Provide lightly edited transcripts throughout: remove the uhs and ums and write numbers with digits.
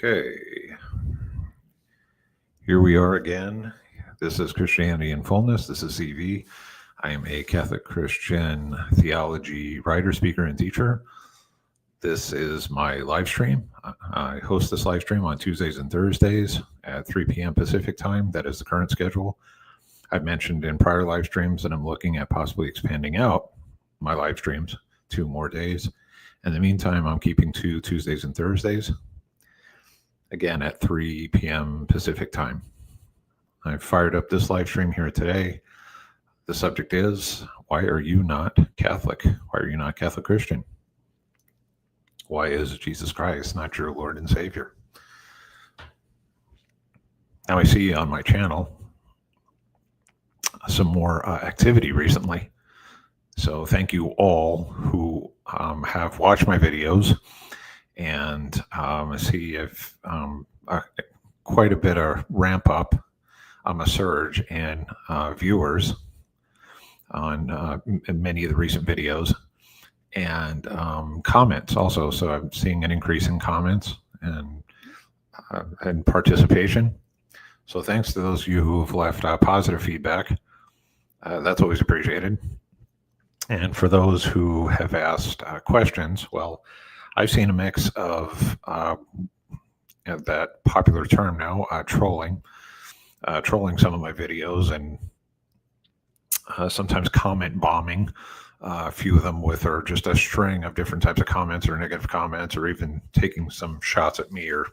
Okay, here we are again. This is Christianity in Fullness. This is CV. I am a Catholic Christian theology writer, speaker, and teacher. This is my live stream. I host this live stream on Tuesdays and Thursdays at 3 p.m. Pacific time. That is the current schedule. I've mentioned in prior live streams that I'm looking at possibly expanding out my live streams 2 more days. In the meantime, I'm keeping to Tuesdays and Thursdays, again at 3 p.m. Pacific time. I've fired up this live stream here today. The subject is, why are you not Catholic? Why are you not Catholic Christian? Why is Jesus Christ not your Lord and Savior? Now I see on my channel some more activity recently. So thank you all who have watched my videos, and I see I've quite a bit of ramp up, a surge in viewers on many of the recent videos, and comments also. So I'm seeing an increase in comments and participation. So thanks to those of you who've left positive feedback. That's always appreciated. And for those who have asked questions, well, I've seen a mix of that popular term now, trolling some of my videos, and sometimes comment bombing. A few of them or just a string of different types of comments or negative comments, or even taking some shots at me, or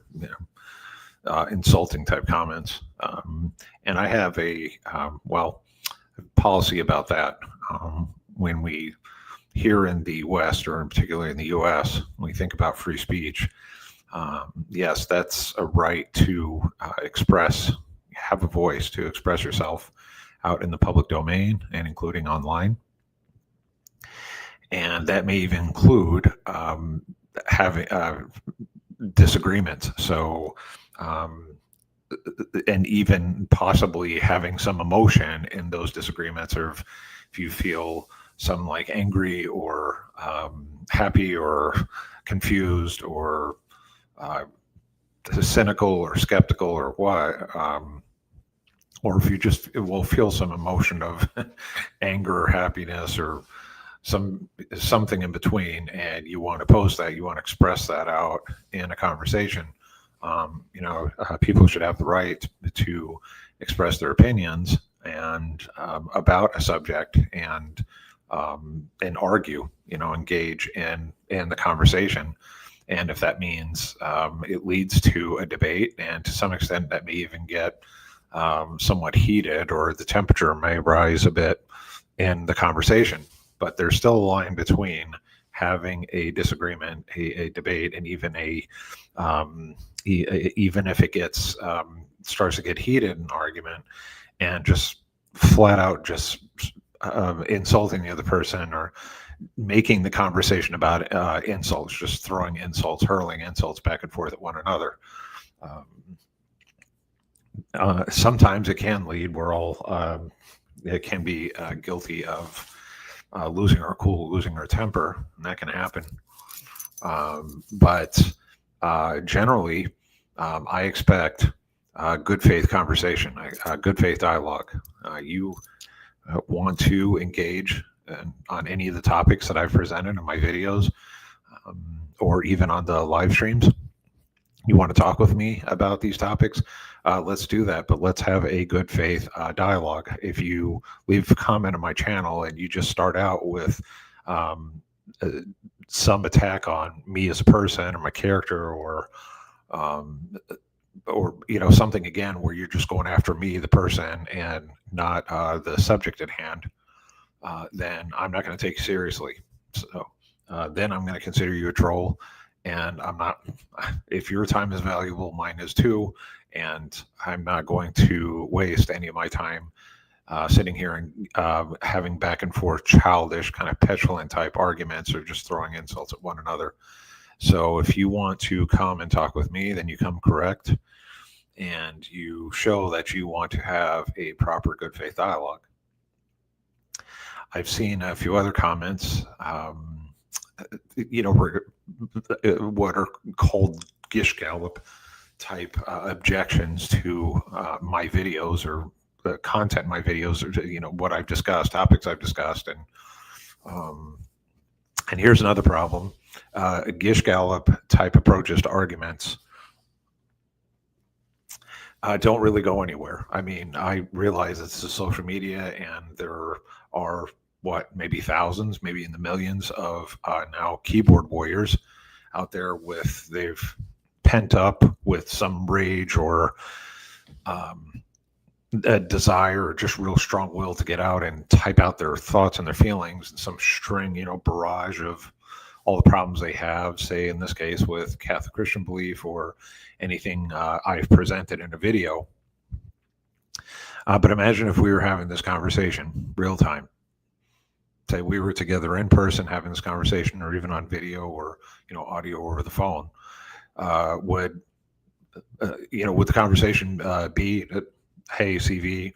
insulting type comments. And I have a policy about that. When we here in the West, or in particular in the U.S., when we think about free speech, yes, that's a right to have a voice, to express yourself out in the public domain, and including online. And that may even include having disagreements. So, and even possibly having some emotion in those disagreements, or if you feel some like angry or happy or confused or cynical or skeptical or what, or if you just will feel some emotion of anger or happiness or something in between, and you want to post that, you want to express that out in a conversation. People should have the right to express their opinions and about a subject, and argue, engage in the conversation. And if that means it leads to a debate, and to some extent that may even get somewhat heated, or the temperature may rise a bit in the conversation, but there's still a line between having a disagreement, a debate, and even even if it gets starts to get heated in an argument, and just flat out just insulting the other person, or making the conversation about insults, just throwing insults, hurling insults back and forth at one another. Sometimes it can lead, we're all it can be guilty of losing our cool, losing our temper, and that can happen. But generally, I expect good faith conversation, good faith dialogue. You want to engage on any of the topics that I've presented in my videos, or even on the live streams. You want to talk with me about these topics, let's do that, but let's have a good faith dialogue. If you leave a comment on my channel and you just start out with some attack on me as a person, or my character, or something, again, where you're just going after me, the person, and not the subject at hand, then I'm not going to take you seriously. So then I'm going to consider you a troll. And I'm not, if your time is valuable, mine is too. And I'm not going to waste any of my time sitting here and having back and forth childish, kind of petulant type arguments, or just throwing insults at one another. So if you want to come and talk with me, then you come correct, and you show that you want to have a proper good faith dialogue. I've seen a few other comments, what are called gish gallop type objections to my videos or the content in my videos, or what I've discussed, topics I've discussed, and here's another problem: Gish Gallop type approaches to arguments don't really go anywhere. I mean, I realize it's the social media, and there are maybe thousands, maybe in the millions of now keyboard warriors out there they've pent up with some rage or a desire or just real strong will to get out and type out their thoughts and their feelings, and some string, barrage of all the problems they have, say in this case with Catholic Christian belief or anything I've presented in a video. But imagine if we were having this conversation real time. Say we were together in person having this conversation, or even on video or audio over the phone. Would the conversation be, hey CV,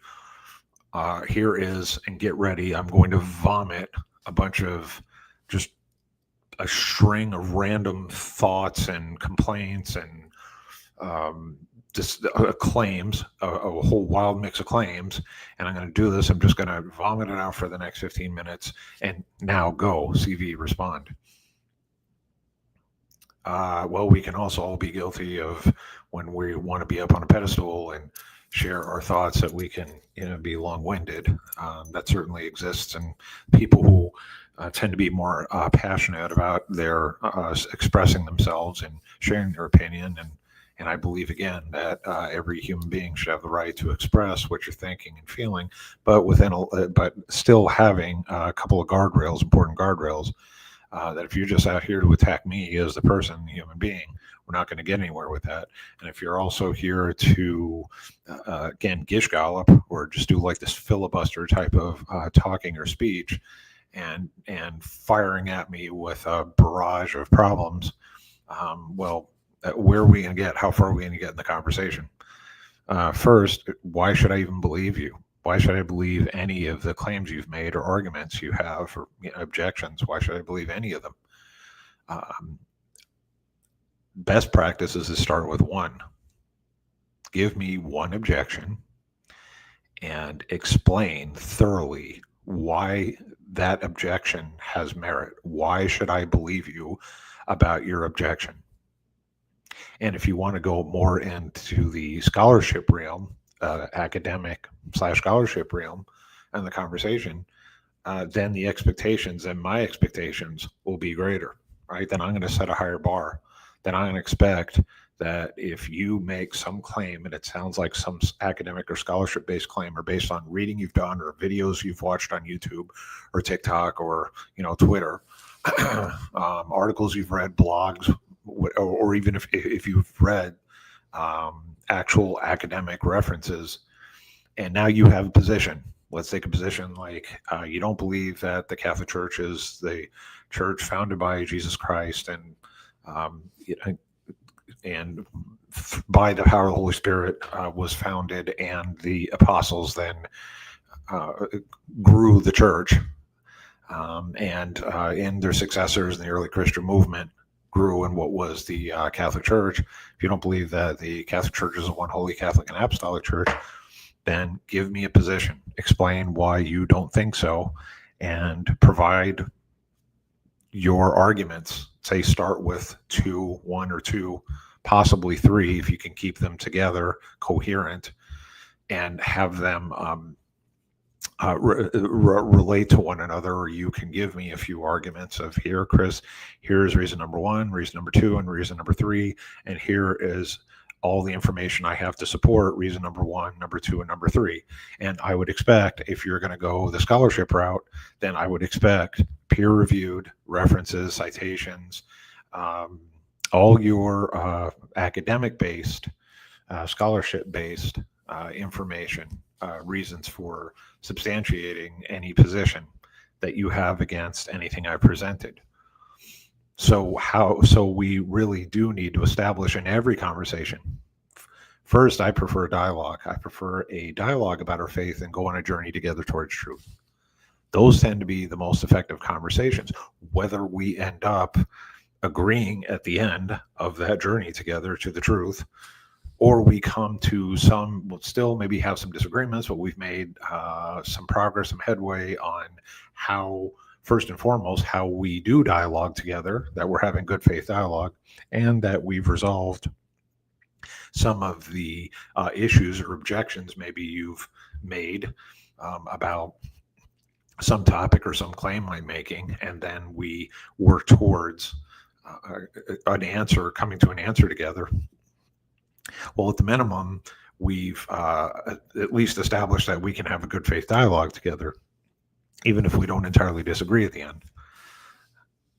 here is, and get ready, I'm going to vomit a bunch of just a string of random thoughts and complaints and just claims, a whole wild mix of claims, and I'm going to do this. I'm just going to vomit it out for the next 15 minutes, and now go, CV, respond. Well, we can also all be guilty of when we want to be up on a pedestal and share our thoughts that we can, be long-winded. That certainly exists, and people who tend to be more passionate about their expressing themselves and sharing their opinion. And I believe, again, that every human being should have the right to express what you're thinking and feeling, but but still having a couple of guardrails, important guardrails. That if you're just out here to attack me as the person, the human being, we're not going to get anywhere with that. And if you're also here to, again, gish gallop, or just do like this filibuster type of talking or speech, and firing at me with a barrage of problems, where are we going to get? How far are we going to get in the conversation? First, why should I even believe you? Why should I believe any of the claims you've made or arguments you have or objections? Why should I believe any of them? Best practice is to start with one. Give me one objection and explain thoroughly why that objection has merit. Why should I believe you about your objection? And if you want to go more into the scholarship realm, academic/scholarship realm, and the conversation, then the expectations and my expectations will be greater, right? Then I'm going to set a higher bar. Then I'm going to expect that if you make some claim and it sounds like some academic or scholarship-based claim, or based on reading you've done or videos you've watched on YouTube or TikTok or Twitter, articles you've read, blogs, or even if you've read actual academic references, and now you have a position. Let's take a position like you don't believe that the Catholic Church is the church founded by Jesus Christ and by the power of the Holy Spirit was founded, and the apostles then grew the church, and in their successors in the early Christian movement grew in what was the Catholic Church. If you don't believe that the Catholic Church is a one holy Catholic and apostolic church, then give me a position. Explain why you don't think so, and provide your arguments. Say start with one or two, possibly three, if you can keep them together, coherent, and have them relate to one another. Or you can give me a few arguments of, here, Chris, here's reason number one, reason number two, and reason number three, and here is all the information I have to support reason number one, number two, and number three. And I would expect, if you're going to go the scholarship route, then I would expect peer-reviewed references, citations, all your academic-based, scholarship-based information, reasons for substantiating any position that you have against anything I presented. So we really do need to establish in every conversation. First, I prefer dialogue. I prefer a dialogue about our faith and go on a journey together towards truth. Those tend to be the most effective conversations. Whether we end up agreeing at the end of that journey together to the truth, or we come to some, we'll still maybe have some disagreements, but we've made some progress, some headway on how, first and foremost, how we do dialogue together, that we're having good faith dialogue, and that we've resolved some of the issues or objections maybe you've made about some topic or some claim I'm making, and then we work towards an answer, coming to an answer together. Well, at the minimum, we've at least established that we can have a good faith dialogue together, even if we don't entirely disagree at the end.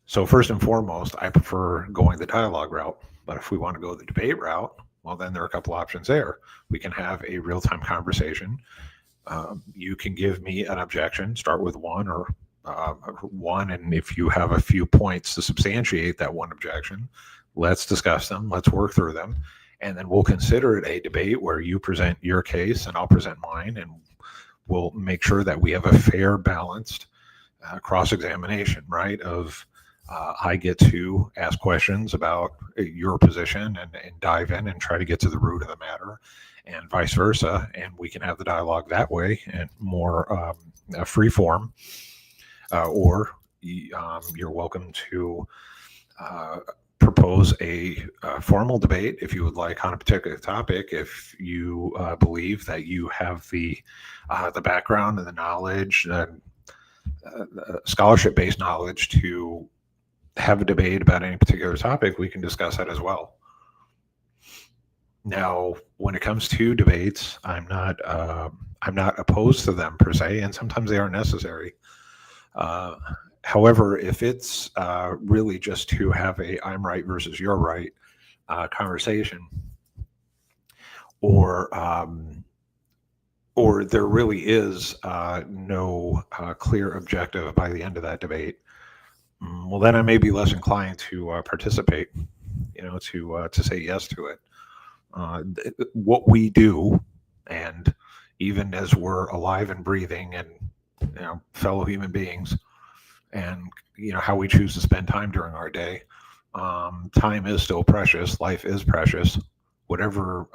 So first and foremost, I prefer going the dialogue route. But if we want to go the debate route, well, then there are a couple options there. We can have a real-time conversation. You can give me an objection, start with one or one, and if you have a few points to substantiate that one objection, let's discuss them, let's work through them, and then we'll consider it a debate where you present your case and I'll present mine, and we'll make sure that we have a fair, balanced cross-examination, right, of I get to ask questions about your position and dive in and try to get to the root of the matter, and vice versa. And we can have the dialogue that way and more free form. Or you're welcome to propose a formal debate if you would like on a particular topic, if you believe that you have the background and the knowledge, scholarship-based knowledge to have a debate about any particular topic. We can discuss that as well. Now, when it comes to debates, I'm not opposed to them per se, and sometimes they are necessary. However, if it's really just to have a I'm right versus you're right conversation, or there really is no clear objective by the end of that debate, well, then I may be less inclined to participate, to say yes to it. What we do, and even as we're alive and breathing and fellow human beings, and how we choose to spend time during our day, time is still precious. Life is precious. Whatever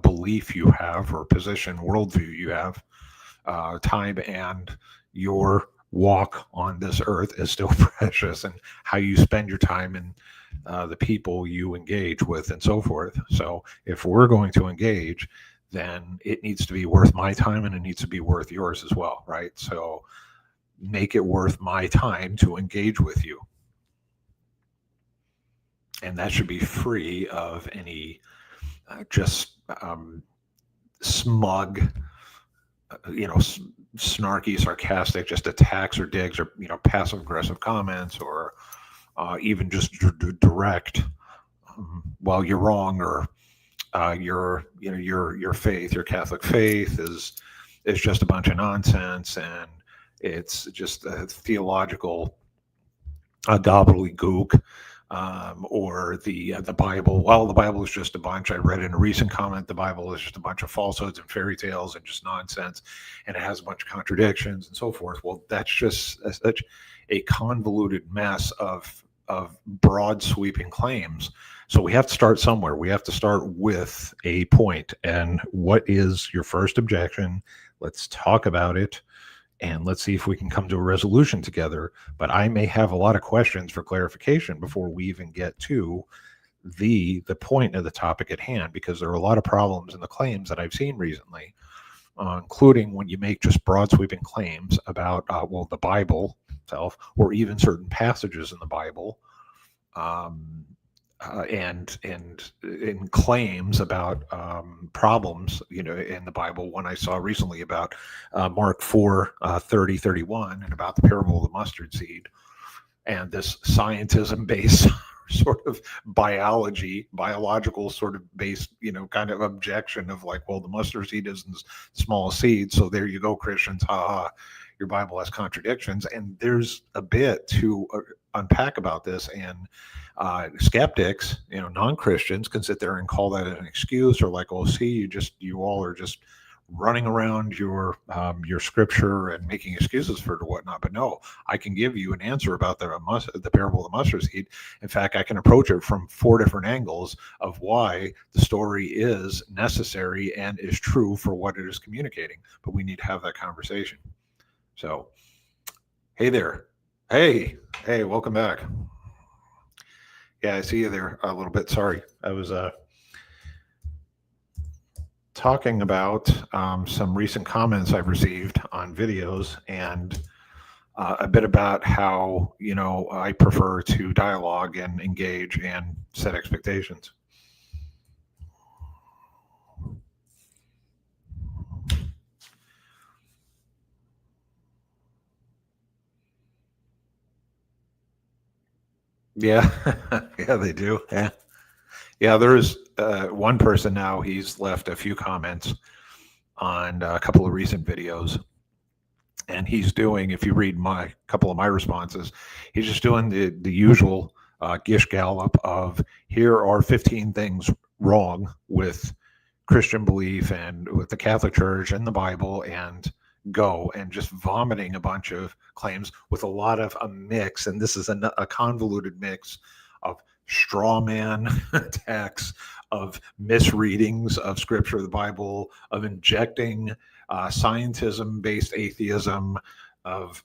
belief you have or position, worldview you have, time and your walk on this earth is still precious, and how you spend your time and the people you engage with and so forth. So if we're going to engage, then it needs to be worth my time and it needs to be worth yours as well, right? So make it worth my time to engage with you. And that should be free of any just smug, snarky, sarcastic, just attacks or digs or, passive aggressive comments, or even just direct, well, you're wrong, or your faith, your Catholic faith is just a bunch of nonsense, and it's just a theological gobbledygook, or the Bible. Well, the Bible is just a bunch. I read in a recent comment, the Bible is just a bunch of falsehoods and fairy tales and just nonsense, and it has a bunch of contradictions and so forth. Well, that's just such a convoluted mess of broad sweeping claims. So we have to start somewhere. We have to start with a point. And what is your first objection? Let's talk about it, and let's see if we can come to a resolution together. But I may have a lot of questions for clarification before we even get to the point of the topic at hand, because there are a lot of problems in the claims that I've seen recently, including when you make just broad sweeping claims about, the Bible itself, or even certain passages in the Bible, and in claims about problems, in the Bible. One I saw recently about Mark 4:30-31, and about the parable of the mustard seed, and this scientism-based sort of biological sort of based, kind of objection of like, well, the mustard seed isn't the smallest seed, so there you go, Christians, your Bible has contradictions. And there's a bit to unpack about this, and skeptics, non-Christians, can sit there and call that an excuse, or like, oh, see, you all are just running around your scripture and making excuses for it or whatnot. But no, I can give you an answer about the parable of the mustard seed. In fact, I can approach it from 4 different angles of why the story is necessary and is true for what it is communicating. But we need to have that conversation. So, hey there. Hey, welcome back. Yeah, I see you there a little bit. Sorry. I was talking about some recent comments I've received on videos and a bit about how, I prefer to dialogue and engage and set expectations. Yeah, yeah, they do. Yeah. There's one person now. He's left a few comments on a couple of recent videos, and he's doing. If you read my couple of my responses, he's just doing the usual Gish Gallop of here are 15 things wrong with Christian belief and with the Catholic Church and the Bible, and go and just vomiting a bunch of claims with a lot of a mix. And this is a convoluted mix of straw man attacks, of misreadings of scripture, the Bible, of injecting scientism-based atheism, of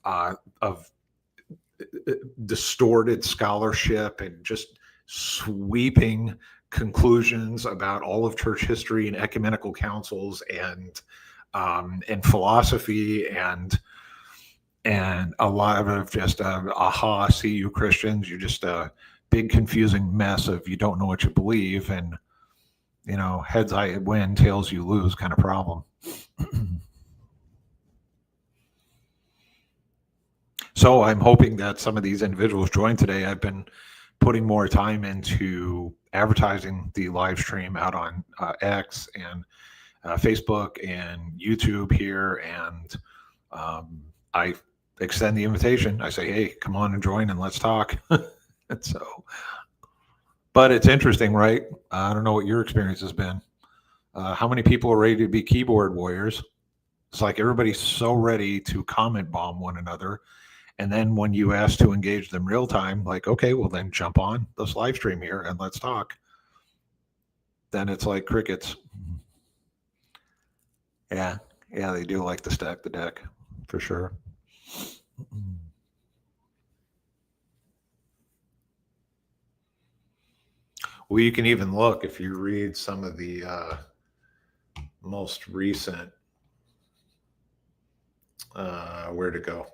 distorted scholarship, and just sweeping conclusions about all of church history and ecumenical councils and philosophy and a lot of just aha, see you Christians, you're just a big confusing mess of you don't know what you believe, and heads I win, tails you lose kind of problem. So I'm hoping that some of these individuals join today. I've been putting more time into advertising the live stream out on X and Facebook and YouTube here, and I extend the invitation. I say, hey, come on and join and let's talk. But it's interesting, right? I don't know what your experience has been. How many people are ready to be keyboard warriors? It's like everybody's so ready to comment bomb one another. And then when you ask to engage them real time, like, okay, well then jump on this live stream here and let's talk. Then it's like crickets. Yeah, they do like to stack the deck, for sure. Well, you can even look if you read some of the most recent, where to go.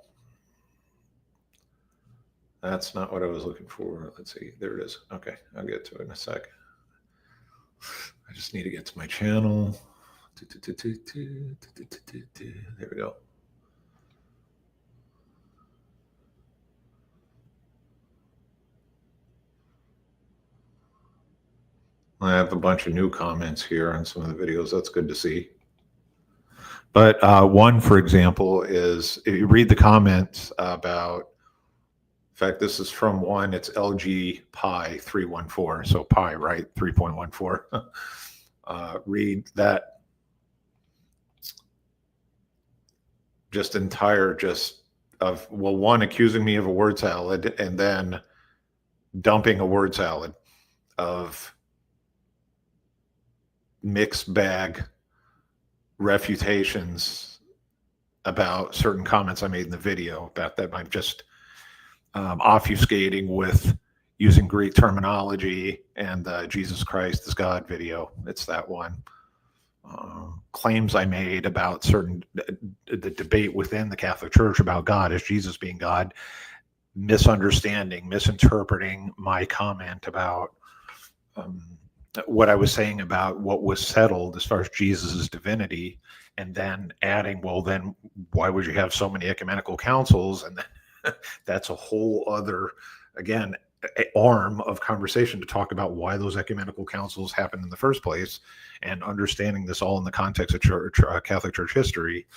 That's not what I was looking for. Let's see. There it is. Okay, I'll get to it in a sec. I just need to get to my channel. There we go. I have a bunch of new comments here on some of the videos. That's good to see. But one, for example, is if you read the comments about, in fact, this is from one, it's LG Pi 314. So Pi, right? 3.14. Read that just of, well, one, accusing me of a word salad, and then dumping a word salad of mixed bag refutations about certain comments I made in the video about that I'm just obfuscating with using Greek terminology and Jesus Christ is God video. It's that one. Claims I made about the debate within the Catholic Church about God as Jesus being God, misinterpreting my comment about what I was saying about what was settled as far as Jesus's divinity, and then adding, well, then why would you have so many ecumenical councils? And that's a whole other, again, arm of conversation to talk about why those ecumenical councils happened in the first place, and understanding this all in the context of Catholic Church history.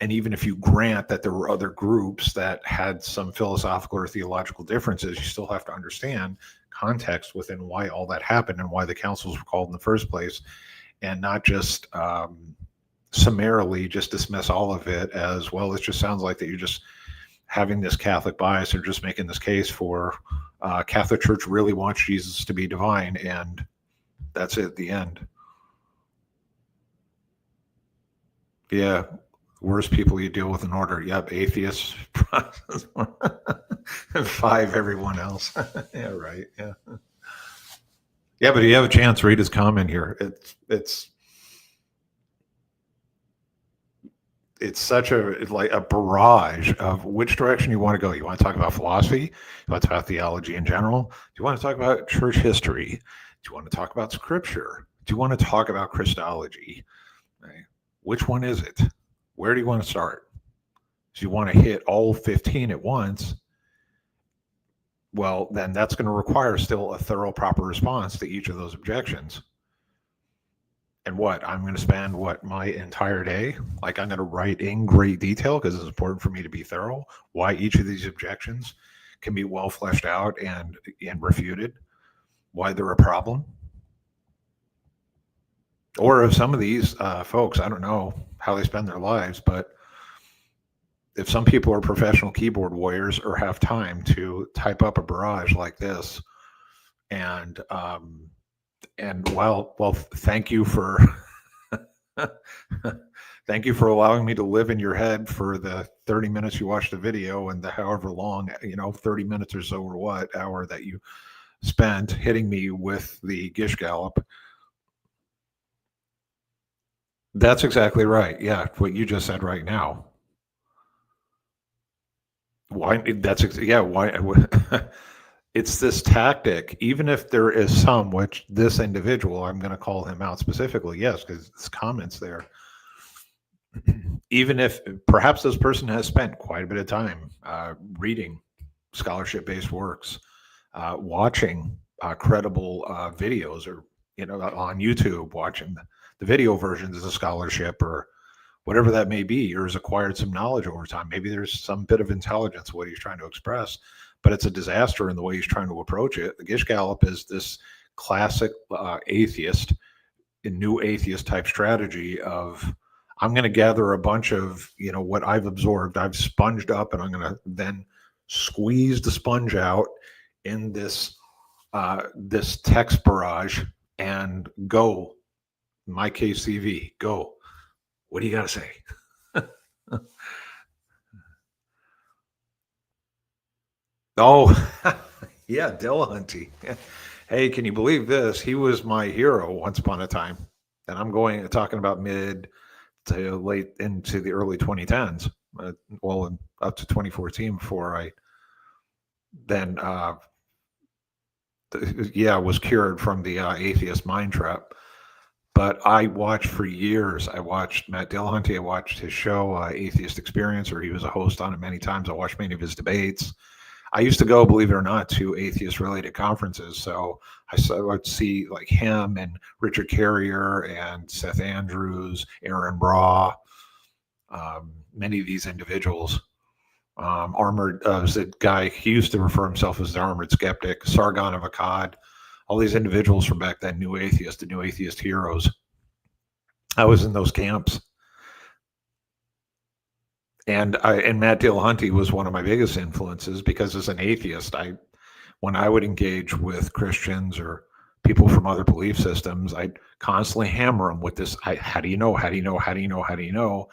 And even if you grant that there were other groups that had some philosophical or theological differences, you still have to understand context within why all that happened and why the councils were called in the first place, and not just summarily just dismiss all of it as, well, it just sounds like that you're just having this Catholic bias or just making this case for Catholic Church really wants Jesus to be divine, and that's it, the end. Yeah, worst people you deal with in order. Yep, atheists, and 5 everyone else. Yeah, right. Yeah. Yeah, but if you have a chance, read his comment here. It's such a barrage of which direction you want to go. You want to talk about philosophy? You want to talk about theology in general? Do you want to talk about church history? Do you want to talk about scripture? Do you want to talk about Christology? Right? Which one is it? Where do you want to start? Do you want to hit all 15 at once? Well, then that's going to require still a thorough, proper response to each of those objections. And what I'm going to spend my entire day, like I'm going to write in great detail because it's important for me to be thorough, why each of these objections can be well fleshed out and refuted, why they're a problem. Or if some of these folks, I don't know how they spend their lives, but if some people are professional keyboard warriors or have time to type up a barrage like this, and well, thank you for thank you for allowing me to live in your head for the 30 minutes you watched the video and the however long, 30 minutes or so or what hour that you spent hitting me with the Gish Gallop. That's exactly right. Yeah, what you just said right now. Why? Why? It's this tactic, even if there is some, which this individual, I'm going to call him out specifically, yes, because his comments there. Even if perhaps this person has spent quite a bit of time reading scholarship-based works, watching credible videos, or on YouTube, watching the video versions of the scholarship, or whatever that may be, or has acquired some knowledge over time. Maybe there's some bit of intelligence what he's trying to express, but it's a disaster in the way he's trying to approach it. The Gish Gallop is this classic atheist, new atheist type strategy of, I'm going to gather a bunch of, what I've absorbed, I've sponged up, and I'm going to then squeeze the sponge out in this text barrage and go. In my case, CV, go. What do you got to say? Oh, yeah, Dillahunty. Hey, can you believe this? He was my hero once upon a time. And I'm talking about mid to late into the early 2010s, up to 2014 before I then, was cured from the atheist mind trap. But I watched for years. I watched Matt Dillahunty. I watched his show, Atheist Experience, or he was a host on it many times. I watched many of his debates. I used to go, believe it or not, to atheist-related conferences. So I would see like him and Richard Carrier and Seth Andrews, Aaron Bra, many of these individuals. Armored was a guy, he used to refer himself as the Armored Skeptic, Sargon of Akkad. All these individuals from back then, the new atheist heroes. I was in those camps. And Matt Dillahunty was one of my biggest influences, because as an atheist, when I would engage with Christians or people from other belief systems, I'd constantly hammer them with this, how do you know? How do you know? How do you know? How do you know?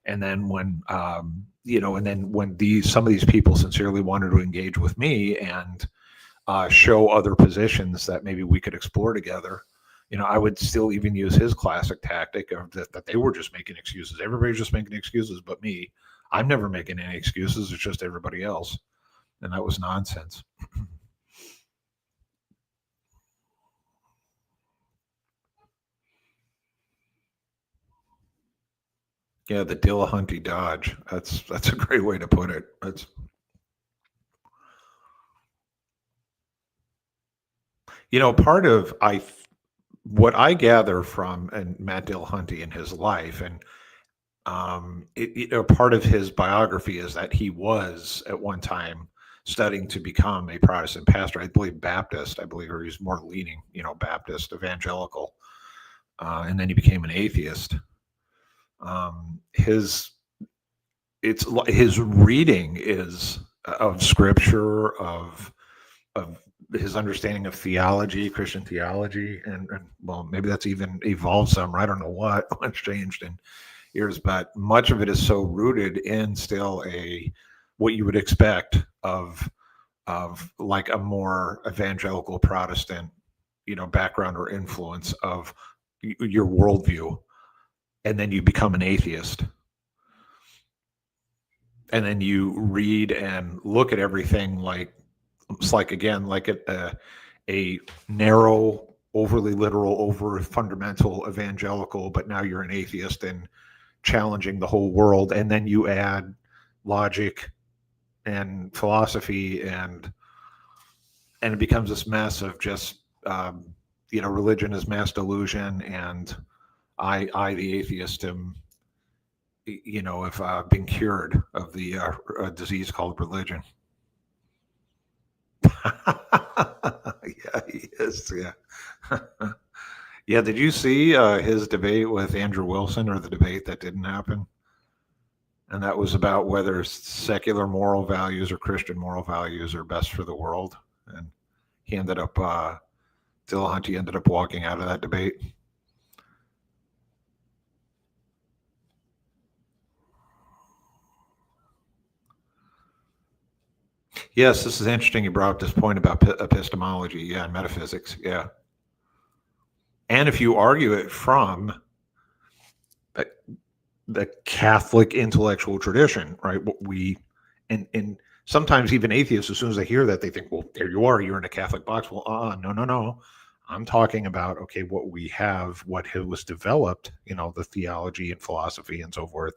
And then when, when some of these people sincerely wanted to engage with me and show other positions that maybe we could explore together, I would still even use his classic tactic of that they were just making excuses. Everybody's just making excuses but me. I'm never making any excuses. It's just everybody else. And that was nonsense. Yeah, the Dillahunty dodge. That's a great way to put it. That's part of what I gather from Matt Dillahunty in his life, and part of his biography is that he was at one time studying to become a Protestant pastor. I believe Baptist. Or he's more leaning, Baptist, evangelical, and then he became an atheist. His his reading is of scripture, of his understanding of theology, Christian theology, and well, maybe that's even evolved some. I don't know what's changed in years, but much of it is so rooted in still what you would expect of like a more evangelical Protestant, background or influence of your worldview, and then you become an atheist, and then you read and look at everything like it's like again like a narrow, overly literal, over fundamental evangelical, but now you're an atheist and challenging the whole world, and then you add logic and philosophy, and it becomes this mess of just religion is mass delusion, and I the atheist am have been cured of the disease called religion. Yeah, he is. Yeah. Yeah. Did you see his debate with Andrew Wilson, or the debate that didn't happen? And that was about whether secular moral values or Christian moral values are best for the world. And he ended up, Dillahunty ended up walking out of that debate. Yes, this is interesting. You brought up this point about epistemology, yeah, and metaphysics, yeah. And if you argue it from the Catholic intellectual tradition, right? What and sometimes even atheists, as soon as they hear that, they think, well, there you are, you're in a Catholic box. Well, no. I'm talking about, okay, what we have, what was developed, the theology and philosophy and so forth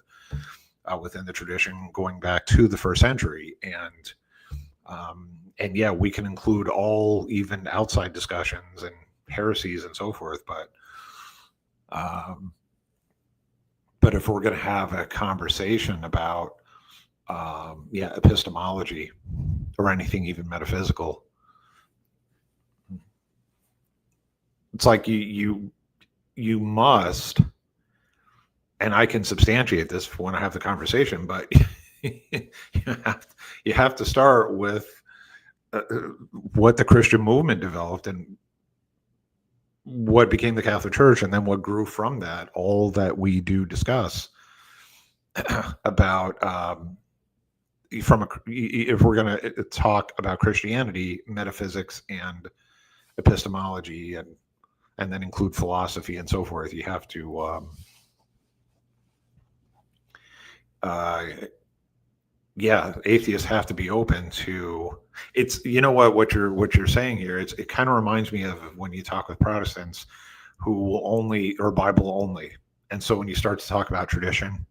within the tradition going back to the first century. And yeah, we can include all even outside discussions and heresies and so forth, but if we're going to have a conversation about epistemology or anything even metaphysical, it's like you must, and I can substantiate this when I have the conversation, but you have to start with what the Christian movement developed and what became the Catholic Church, and then what grew from that. All that we do discuss about if we're going to talk about Christianity, metaphysics, and epistemology, and then include philosophy and so forth, you have to atheists have to be open to it's what you're saying here. It kind of reminds me of when you talk with Protestants who will only, or Bible only. And so when you start to talk about tradition,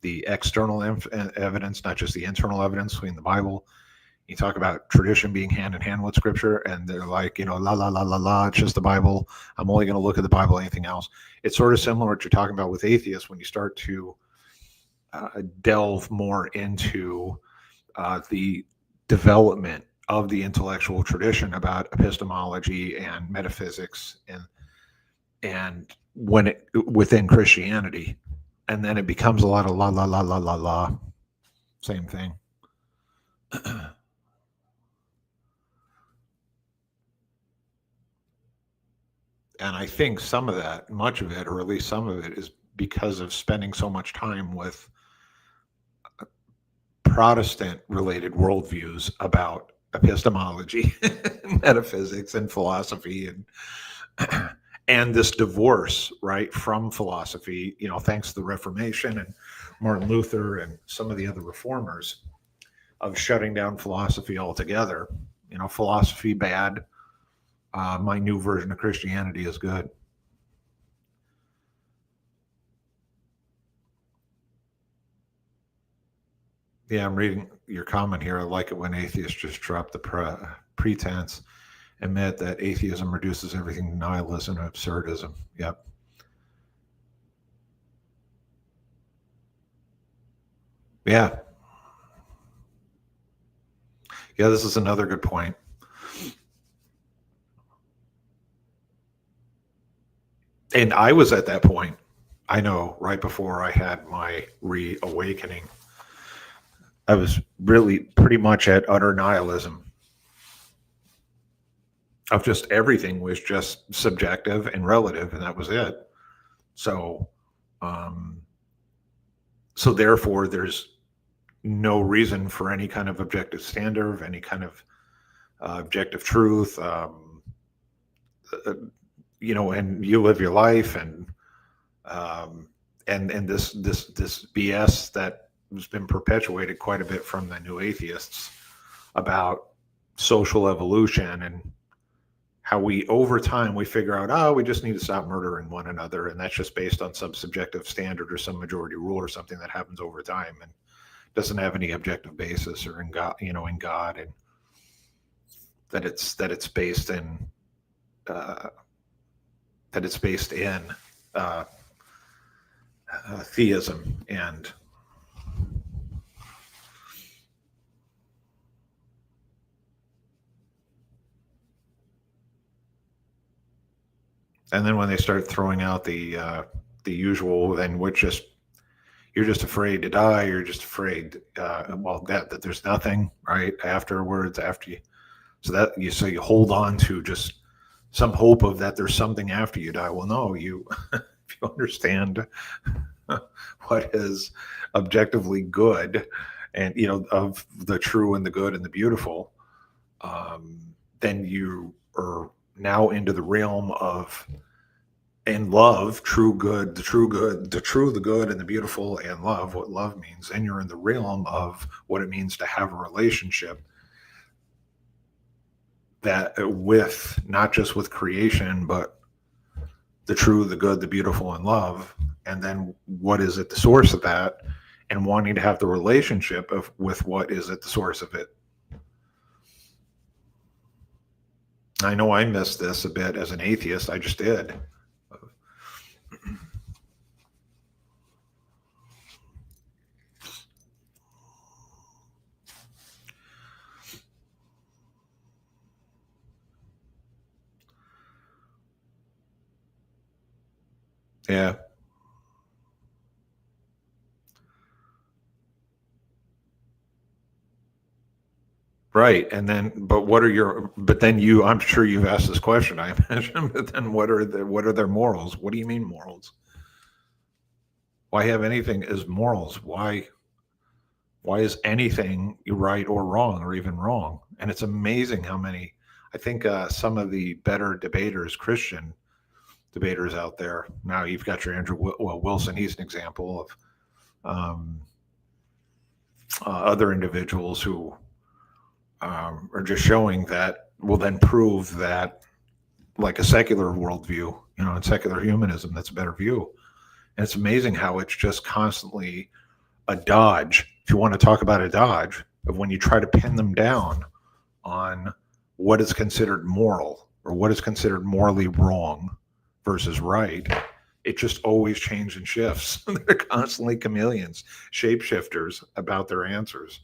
the external evidence, not just the internal evidence between the Bible, you talk about tradition being hand in hand with Scripture, and they're like, la la la la la, it's just the Bible. I'm only going to look at the Bible, anything else. It's sort of similar to what you're talking about with atheists when you start to delve more into the development of the intellectual tradition about epistemology and metaphysics, and when it within Christianity, and then it becomes a lot of la la la la la la, same thing. And I think some of that, much of it, or at least some of it, is because of spending so much time with Protestant related worldviews about epistemology, metaphysics, and philosophy, and this divorce, right, from philosophy, thanks to the Reformation and Martin Luther and some of the other reformers, of shutting down philosophy altogether. Philosophy bad. My new version of Christianity is good. Yeah, I'm reading your comment here. I like it when atheists just drop the pretense, admit that atheism reduces everything to nihilism and absurdism. Yep. Yeah. Yeah, this is another good point. And I was at that point. I know right before I had my reawakening, I was really pretty much at utter nihilism of just everything was just subjective and relative, and that was it. So, um, so therefore, there's no reason for any kind of objective standard, any kind of objective truth. Uh, and you live your life, um, and this BS that has been perpetuated quite a bit from the new atheists about social evolution and how we over time we figure out, oh, we just need to stop murdering one another, and that's just based on some subjective standard or some majority rule or something that happens over time and doesn't have any objective basis or in God, in God, and that it's based in uh, uh, theism. And then when they start throwing out the usual, then which just you're just afraid to die. You're just afraid, well, that there's nothing right afterwards after you. So you hold on to just some hope of that there's something after you die. Well, no, you if you understand what is objectively good, and of the true and the good and the beautiful, then you are now into the realm of and love, true good, the true, the good, and the beautiful, and love, what love means. Then you're in the realm of what it means to have a relationship that with not just with creation, but the true, the good, the beautiful, and love. And then what is at the source of that, and wanting to have the relationship with what is at the source of it. I know I missed this a bit as an atheist. I just did. Yeah. Right. And then, but then I'm sure you've asked this question, I imagine, but then what are their morals? What do you mean morals? Why have anything as morals? Why is anything right or wrong or even wrong? And it's amazing how many, I think some of the better debaters, Christian debaters out there, now you've got your Andrew Wilson, he's an example of um, other individuals who are just showing that will then prove that, like a secular worldview, and secular humanism, that's a better view. And it's amazing how it's just constantly a dodge. If you want to talk about a dodge of when you try to pin them down on what is considered moral or what is considered morally wrong versus right, it just always changes and shifts. They're constantly chameleons, shapeshifters about their answers.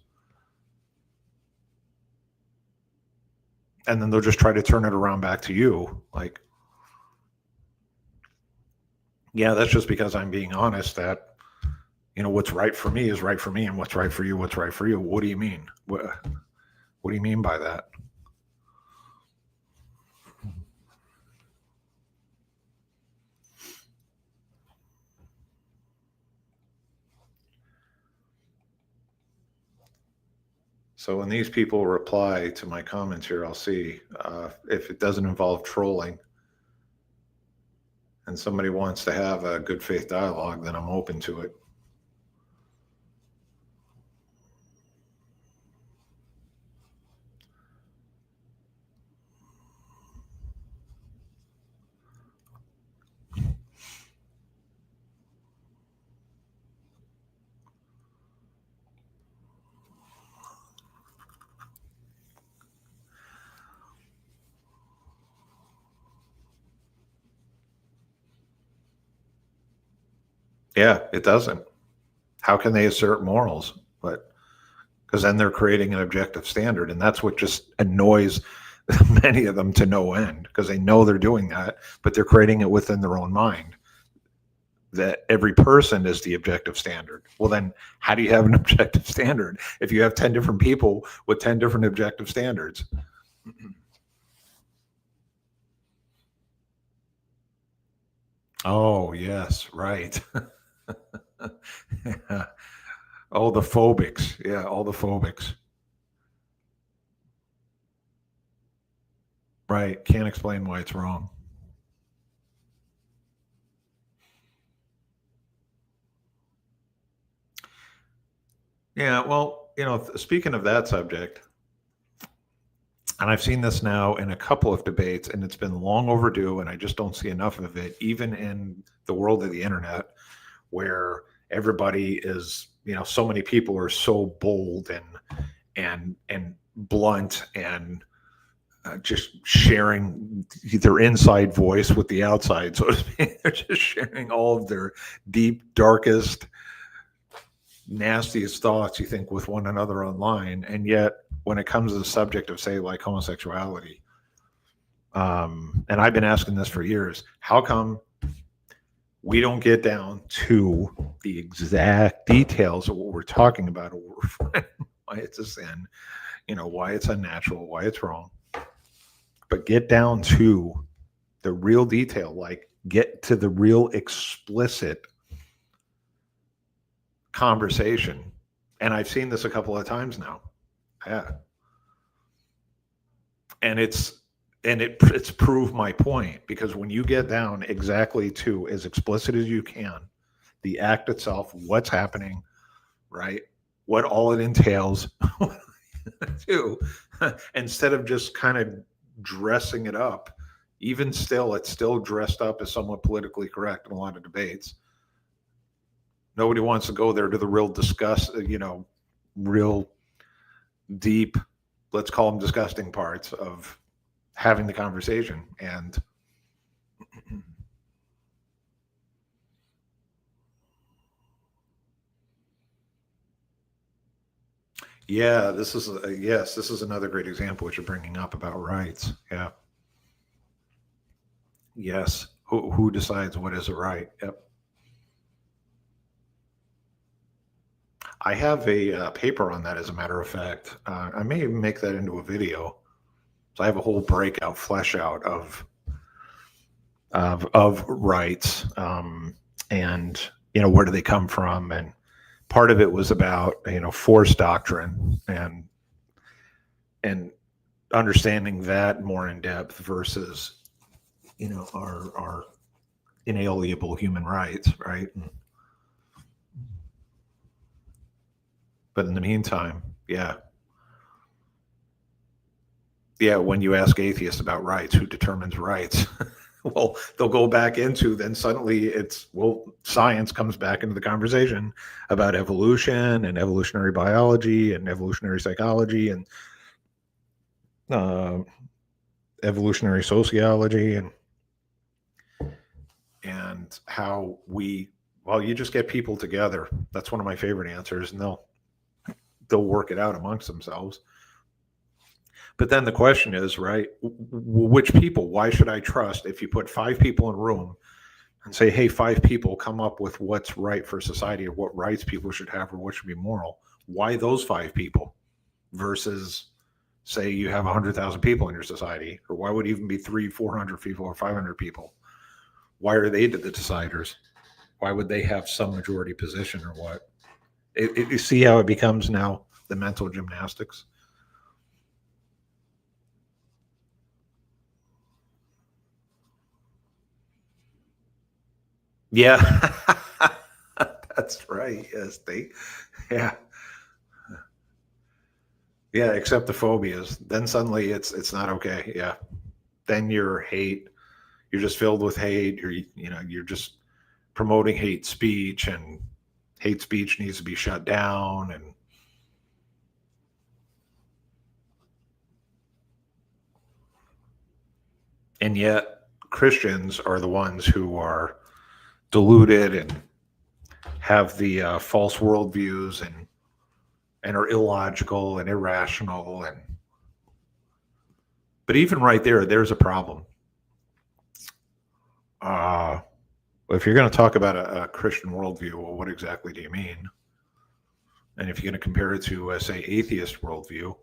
And then they'll just try to turn it around back to you. Like, yeah, that's just because I'm being honest that, what's right for me is right for me, and what's right for you, what's right for you. What do you mean? What do you mean by that? So when these people reply to my comments here, I'll see if it doesn't involve trolling and somebody wants to have a good faith dialogue, then I'm open to it. Yeah, it doesn't. How can they assert morals? But because then they're creating an objective standard, and that's what just annoys many of them to no end, because they know they're doing that, but they're creating it within their own mind. that every person is the objective standard. Well, then how do you have an objective standard if you have 10 different people with 10 different objective standards? Oh, yes, right. Yeah. Oh, the phobics. Yeah, all the phobics. Right. Can't explain why it's wrong. Yeah, well, speaking of that subject, and I've seen this now in a couple of debates, and it's been long overdue, and I just don't see enough of it, even in the world of the internet, where everybody is, so many people are so bold and blunt and just sharing their inside voice with the outside. So to speak. They're just sharing all of their deep, darkest, nastiest thoughts, you think, with one another online. And yet, when it comes to the subject of, say, like homosexuality, and I've been asking this for years, how come we don't get down to the exact details of what we're talking about, or why it's a sin, why it's unnatural, why it's wrong, but get down to the real detail, like get to the real explicit conversation. And I've seen this a couple of times now. Yeah. And it's proved my point, because when you get down exactly to as explicit as you can, the act itself, what's happening, right? What all it entails, too, instead of just kind of dressing it up. Even still, it's still dressed up as somewhat politically correct in a lot of debates. Nobody wants to go there to the real real deep, let's call them disgusting parts of having the conversation. And yeah, this is another great example what you're bringing up about rights. Yeah. Yes. Who decides what is a right? Yep. I have a paper on that, as a matter of fact. I may even make that into a video. So I have a whole breakout, flesh out of rights, and where do they come from, and part of it was about force doctrine and understanding that more in depth versus our inalienable human rights, right? But in the meantime, yeah, when you ask atheists about rights, who determines rights? Well, they'll go back into, then suddenly science comes back into the conversation about evolution and evolutionary biology and evolutionary psychology and evolutionary sociology and how you just get people together. That's one of my favorite answers, and they'll work it out amongst themselves. But then the question is, right, which people? Why should I trust if you put 5 people in a room and say, hey, 5 people come up with what's right for society, or what rights people should have, or what should be moral? Why those 5 people versus, say, you have 100,000 people in your society? Or why would it even be 300-400 people or 500 people? Why are they the deciders? Why would they have some majority position, or what? You see how it becomes now the mental gymnastics? Yeah, that's right. Yes, yeah, yeah. Except the phobias, then suddenly it's not okay. Yeah, then you're just filled with hate. You're just promoting hate speech, and hate speech needs to be shut down. And yet Christians are the ones who are deluded and have the false worldviews and are illogical and irrational. But even right there's a problem. Well, if you're going to talk about a Christian worldview, well, what exactly do you mean? And if you're going to compare it to, say, atheist worldview,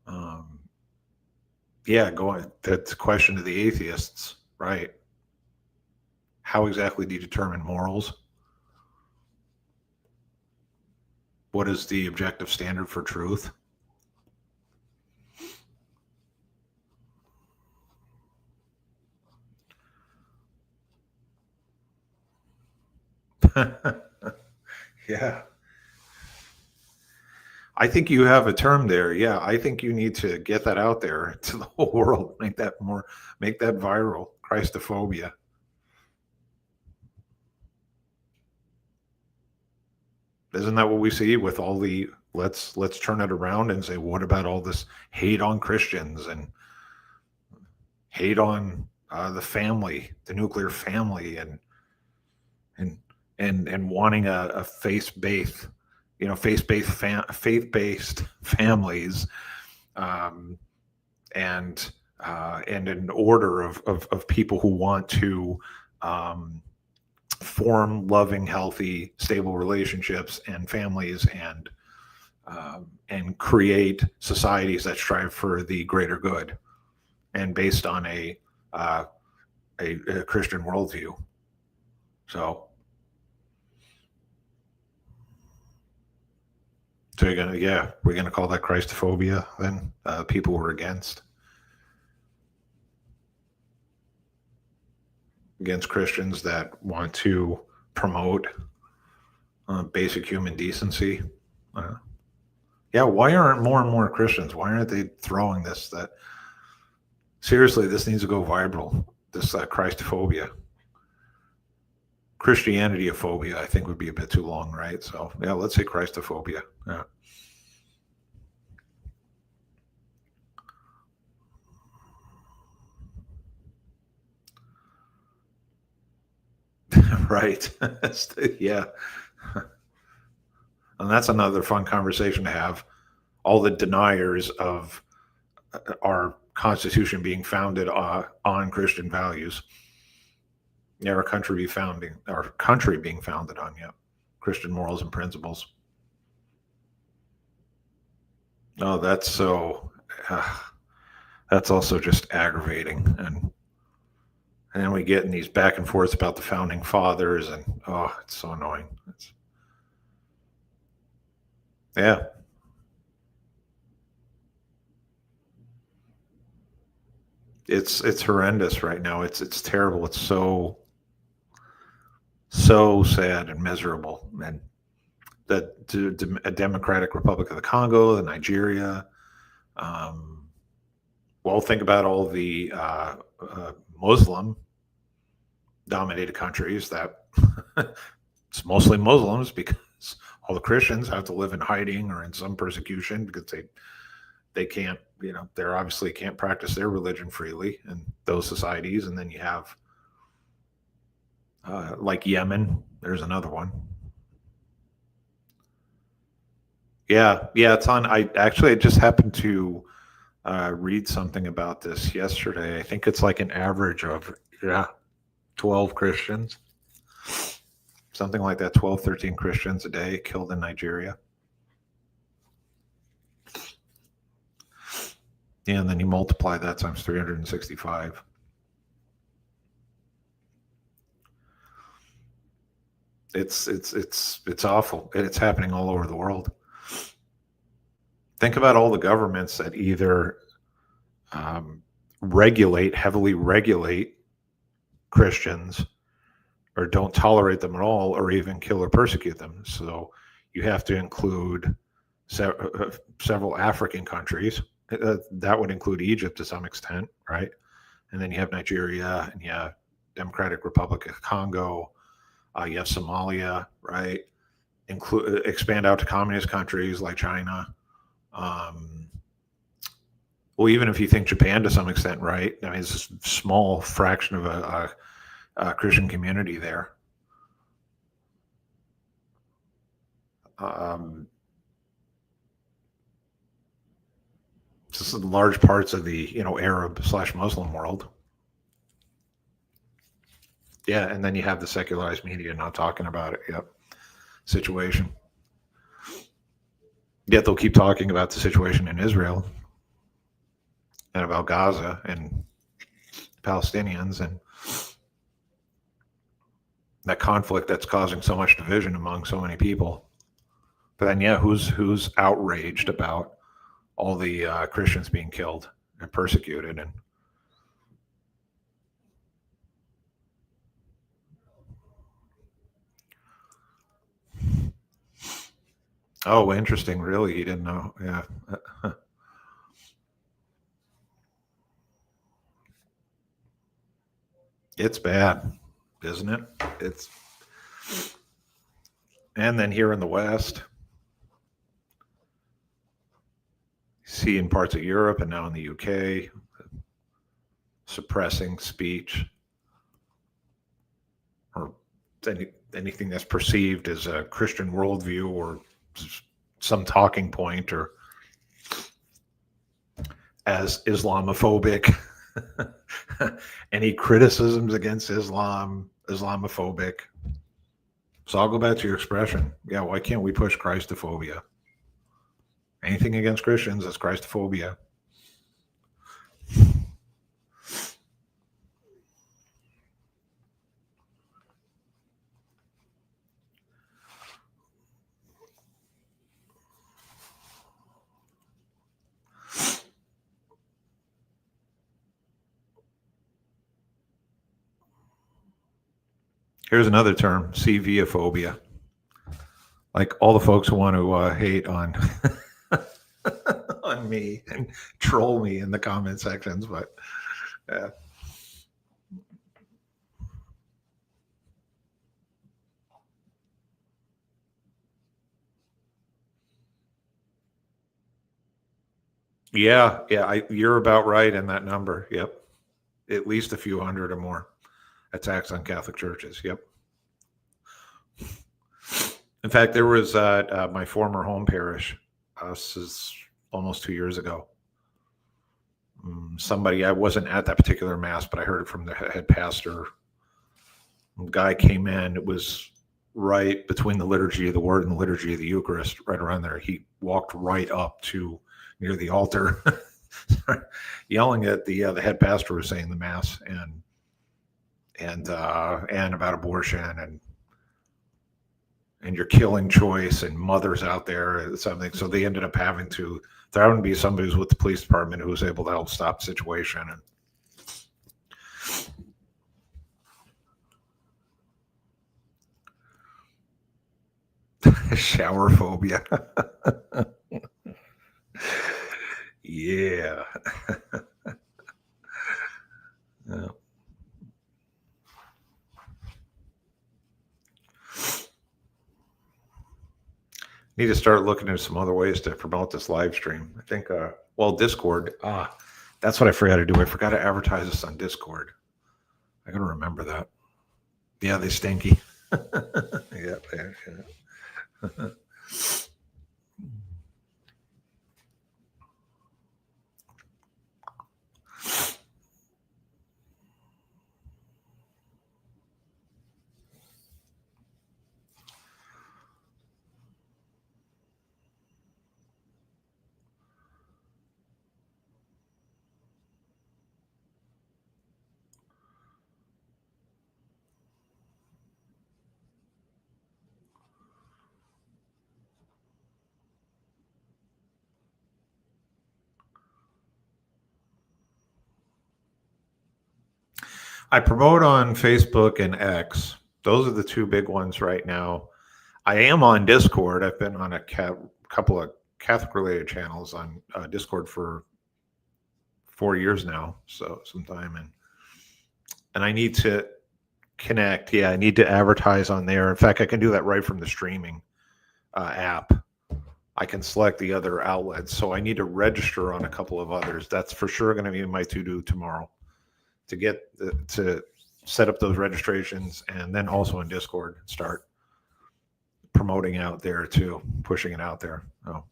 um, yeah, that's a question to the atheists, right? How exactly do you determine morals? What is the objective standard for truth? Yeah. I think you have a term there. Yeah, I think you need to get that out there to the whole world. Make that viral. Christophobia. Isn't that what we see with all the let's turn it around and say, what about all this hate on Christians and hate on the family, the nuclear family, and and wanting a faith-based, faith-based families, um, and an order of people who want to um, form loving, healthy, stable relationships and families, and create societies that strive for the greater good and based on uh, a Christian worldview. So, we're gonna call that Christophobia then. People were against Christians that want to promote basic human decency. Uh, yeah, why aren't more and more Christians? Why aren't they throwing this? That seriously, this needs to go viral. This Christophobia, Christianity-ophobia, I think would be a bit too long, right? So yeah, let's say Christophobia. Yeah. Right. Yeah. And that's another fun conversation to have. All the deniers of our Constitution being founded on Christian values. Yeah, our country being founded on Christian morals and principles. Oh, that's so. Uh, that's also just aggravating, and then we get in these back and forths about the founding fathers, and oh, it's so annoying. Yeah, it's horrendous right now. It's terrible. It's so sad and miserable. And a Democratic Republic of the Congo, the Nigeria. Um, well, think about all the Muslim dominated countries that it's mostly Muslims because all the Christians have to live in hiding or in some persecution because they can't, they obviously can't practice their religion freely in those societies. And then you have like Yemen. There's another one. Yeah, it's on. I just happened to read something about this yesterday. I think it's like an average of 12 Christians, something like that. 12, 13 Christians a day killed in Nigeria. Yeah, and then you multiply that times 365. It's awful, and it's happening all over the world. Think about all the governments that either um, heavily regulate Christians, or don't tolerate them at all, or even kill or persecute them. So you have to include several African countries. That would include Egypt to some extent, right? And then you have Nigeria, and you have Democratic Republic of Congo. You have Somalia, right? Expand out to communist countries like China. Um, well, even if you think Japan to some extent, right? I mean, it's a small fraction of a Christian community there. Um, just large parts of the Arab/Muslim world. Yeah, and then you have the secularized media not talking about it. Yep, situation. Yet they'll keep talking about the situation in Israel and about Gaza and Palestinians and that conflict that's causing so much division among so many people. But then, yeah, who's outraged about all the Christians being killed and persecuted? And oh, interesting. Really, you didn't know? Yeah, it's bad, isn't it? It's and then here in the West, see in parts of Europe and now in the UK, suppressing speech or anything that's perceived as a Christian worldview or some talking point or as Islamophobic. Any criticisms against Islam, Islamophobic. So I'll go back to your expression. Yeah, why can't we push Christophobia? Anything against Christians is Christophobia. Here's another term, CVophobia. Like all the folks who want to hate on on me and troll me in the comment sections, but uh, yeah, you're about right in that number. Yep, at least a few hundred or more attacks on Catholic churches. Yep. In fact, there was my former home parish. This is almost 2 years ago. Somebody, I wasn't at that particular mass, but I heard it from the head pastor. The guy came in. It was right between the liturgy of the Word and the liturgy of the Eucharist, right around there. He walked right up to near the altar, yelling at the head pastor was saying the mass and about abortion and you're killing choice and mothers out there and something. So they ended up having to, there happened to be somebody who's with the police department who was able to help stop the situation. And shower phobia. Yeah. Yeah. Need to start looking at some other ways to promote this live stream. I think, Discord. That's what I forgot to do. I forgot to advertise this on Discord. I got to remember that. Yeah, they stinky. Yeah. I promote on Facebook and X. Those are the two big ones right now. I am on Discord. I've been on a couple of Catholic related channels on Discord for 4 years now. So sometime and I need to connect. Yeah, I need to advertise on there. In fact, I can do that right from the streaming app. I can select the other outlets. So I need to register on a couple of others. That's for sure going to be my to-do tomorrow to get to set up those registrations and then also in Discord start promoting out there too, pushing it out there. Oh.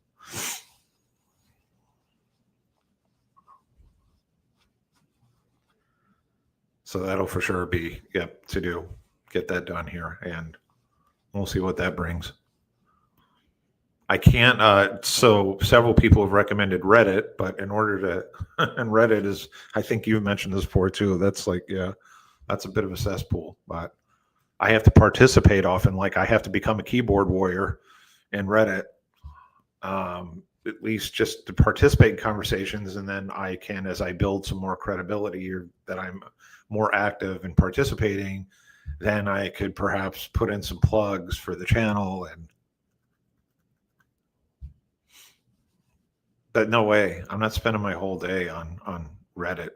So that'll for sure be, yep, to do. Get that done here, and we'll see what that brings. I can't. So several people have recommended Reddit, but in order to, and Reddit is, I think you've mentioned this before too. That's like, yeah, that's a bit of a cesspool. But I have to participate often. Like I have to become a keyboard warrior in Reddit, at least just to participate in conversations, and then I can, as I build some more credibility or that I'm more active in participating, then I could perhaps put in some plugs for the channel. And but no way, I'm not spending my whole day on Reddit.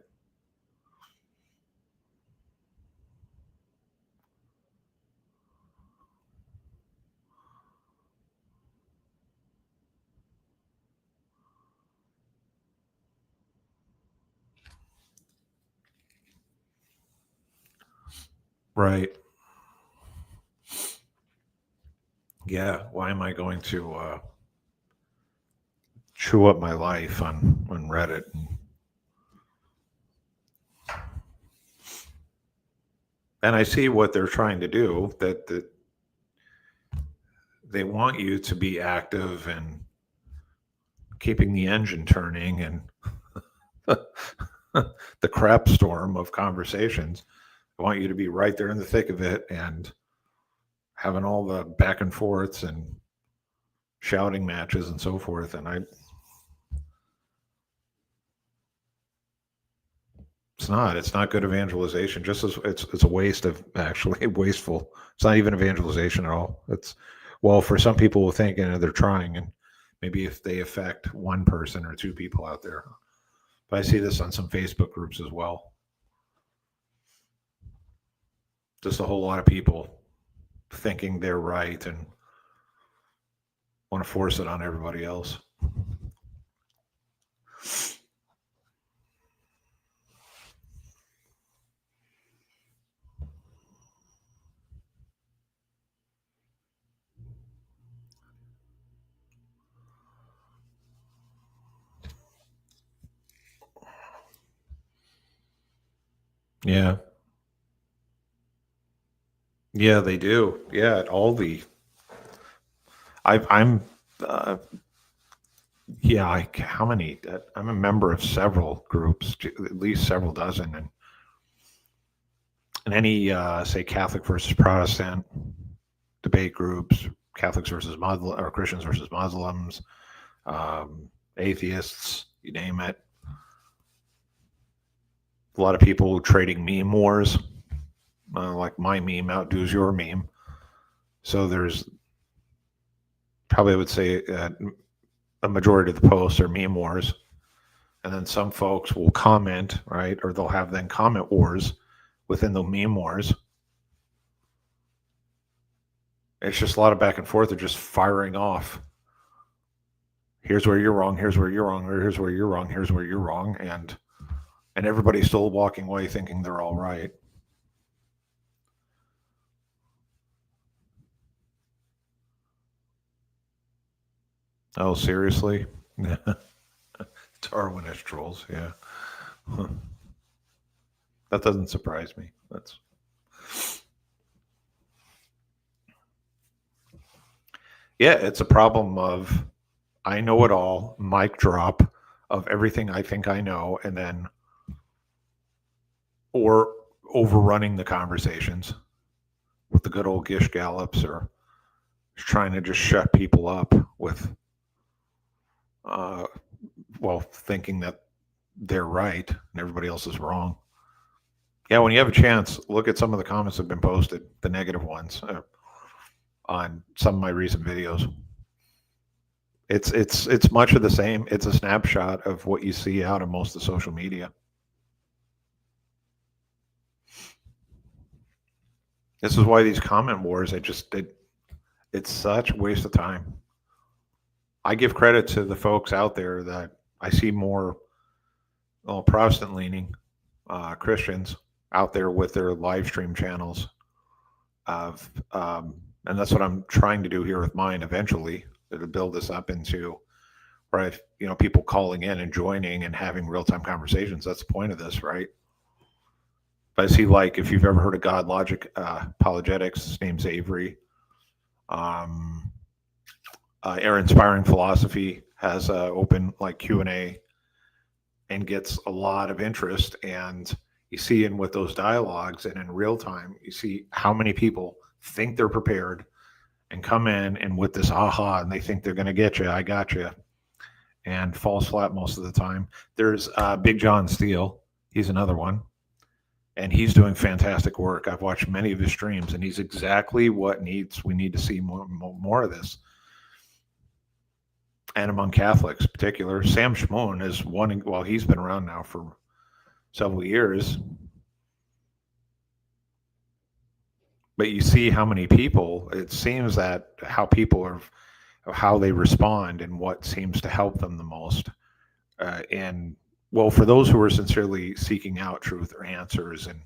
Right. Yeah. Why am I going to chew up my life on Reddit? And I see what they're trying to do. That they want you to be active and keeping the engine turning and the crap storm of conversations. I want you to be right there in the thick of it and having all the back and forths and shouting matches and so forth. And it's not good evangelization. Just as it's a waste of, actually wasteful. It's not even evangelization at all. It's, well, for some people will think, they're trying, and maybe if they affect one person or two people out there. But I see this on some Facebook groups as well. Just a whole lot of people thinking they're right and want to force it on everybody else. Yeah. Yeah, they do. Yeah, all the I'm yeah, how many? I'm a member of several groups, at least several dozen, and any say Catholic versus Protestant debate groups, Catholics versus Muslim or Christians versus Muslims, atheists, you name it. A lot of people trading meme wars, like my meme outdoes your meme. So there's probably, I would say, a majority of the posts are meme wars, and then some folks will comment, right, or they'll have then comment wars within the meme wars. It's just a lot of back and forth. They're just firing off. Here's where you're wrong. Here's where you're wrong. Or here's where you're wrong. Here's where you're wrong. And everybody's still walking away thinking they're all right. Oh, seriously? Darwinist trolls, yeah. Huh. That doesn't surprise me. That's yeah, it's a problem of I know it all, mic drop of everything I think I know, and then or overrunning the conversations with the good old Gish Gallops, or trying to just shut people up with thinking that they're right and everybody else is wrong. Yeah, when you have a chance, look at some of the comments that have been posted, the negative ones, on some of my recent videos. It's much of the same. It's a snapshot of what you see out of most of social media. This is why these comment wars, it's such a waste of time. I give credit to the folks out there that I see more Protestant leaning Christians out there with their live stream channels of and that's what I'm trying to do here with mine eventually, to build this up into, right, people calling in and joining and having real-time conversations. That's the point of this, right? But I see, like, if you've ever heard of God Logic Apologetics, his name's Avery. Um, Air Inspiring Philosophy has open like Q&A and gets a lot of interest. And you see in with those dialogues and in real time, you see how many people think they're prepared and come in and with this aha, and they think they're going to get you. I got you. And falls flat most of the time. There's Big John Steele. He's another one. And he's doing fantastic work. I've watched many of his streams, and he's exactly what we need to see more of this. And among Catholics in particular, Sam Shimon is one. Well, he's been around now for several years. But you see how many people, it seems that how people are, how they respond and what seems to help them the most. And well, for those who are sincerely seeking out truth or answers and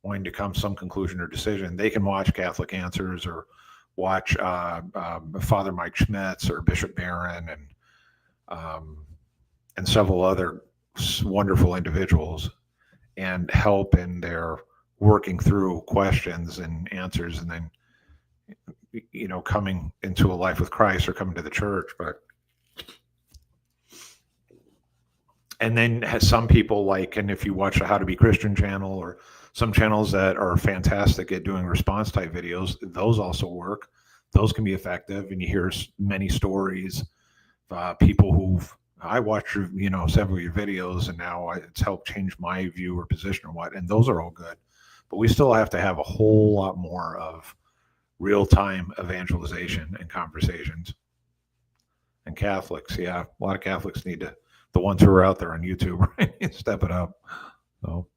wanting to come to some conclusion or decision, they can watch Catholic Answers or watch Father Mike Schmitz or Bishop Barron and several other wonderful individuals and help in their working through questions and answers, and then coming into a life with Christ or coming to the church. And then has some people like, and if you watch the How to Be Christian channel or some channels that are fantastic at doing response type videos, those also work. Those can be effective. And you hear many stories, people I watched, several of your videos, and now it's helped change my view or position or what, and those are all good. But we still have to have a whole lot more of real-time evangelization and conversations. And Catholics, a lot of Catholics need to, the ones who are out there on YouTube, right, step it up. So.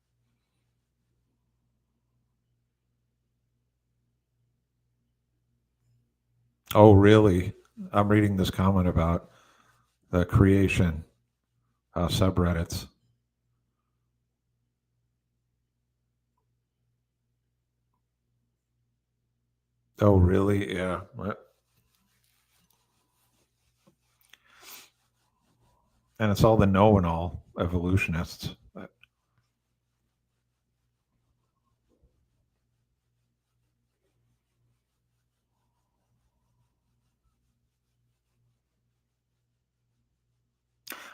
Oh, really? I'm reading this comment about the creation subreddits. Oh, really? Yeah. And it's all the know-and-all evolutionists.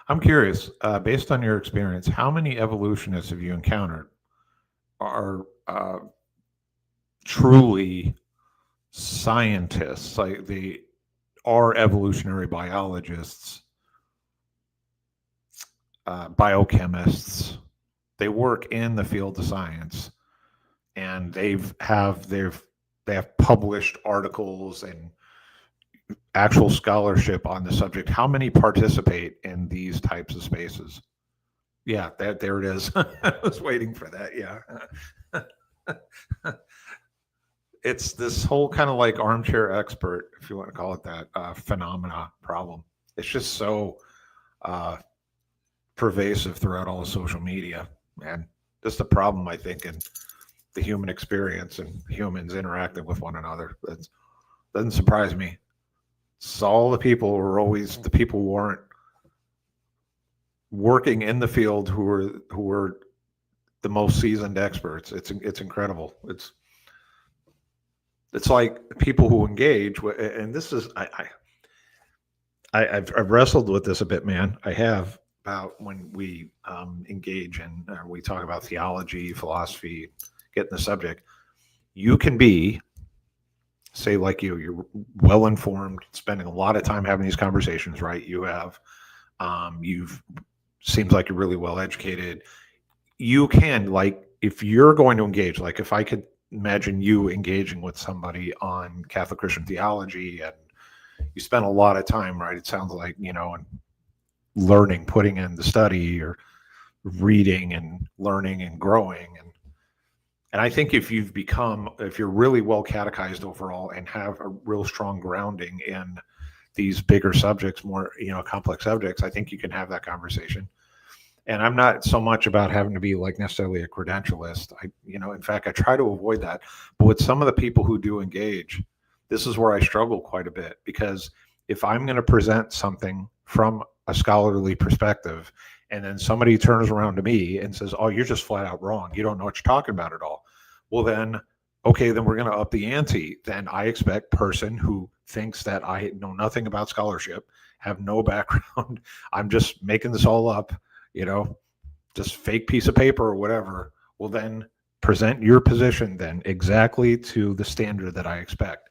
I'm curious, based on your experience, how many evolutionists have you encountered are truly scientists, like they are evolutionary biologists, biochemists? They work in the field of science, and they have published articles and actual scholarship on the subject. How many participate in these types of spaces? Yeah, there it is. I was waiting for that. Yeah. It's this whole kind of like armchair expert, if you want to call it that, phenomena problem. It's just so pervasive throughout all of social media, man. Just a problem, I think, in the human experience and humans interacting with one another. That doesn't surprise me. It's all the people were always the people who weren't working in the field who were the most seasoned experts. It's incredible. It's like people who engage, and this is I've wrestled with this a bit, man. I have, about when we engage and we talk about theology, philosophy, getting the subject. You can be, say, like you're well informed, spending a lot of time having these conversations, right? You have, seems like you're really well educated. You can, like, if you're going to engage, like if I could imagine you engaging with somebody on Catholic Christian theology, and you spend a lot of time, right? It sounds like, and learning, putting in the study or reading and learning and growing. And I think if you're really well catechized overall and have a real strong grounding in these bigger subjects, more, complex subjects, I think you can have that conversation. And I'm not so much about having to be like necessarily a credentialist. In fact, I try to avoid that. But with some of the people who do engage, this is where I struggle quite a bit, because if I'm going to present something from a scholarly perspective and then somebody turns around to me and says, "Oh, you're just flat out wrong. You don't know what you're talking about at all." Well, then, okay, then we're going to up the ante. Then I expect person who thinks that I know nothing about scholarship, have no background, I'm just making this all up, you know, just fake piece of paper or whatever. Well, then present your position then exactly to the standard that I expect,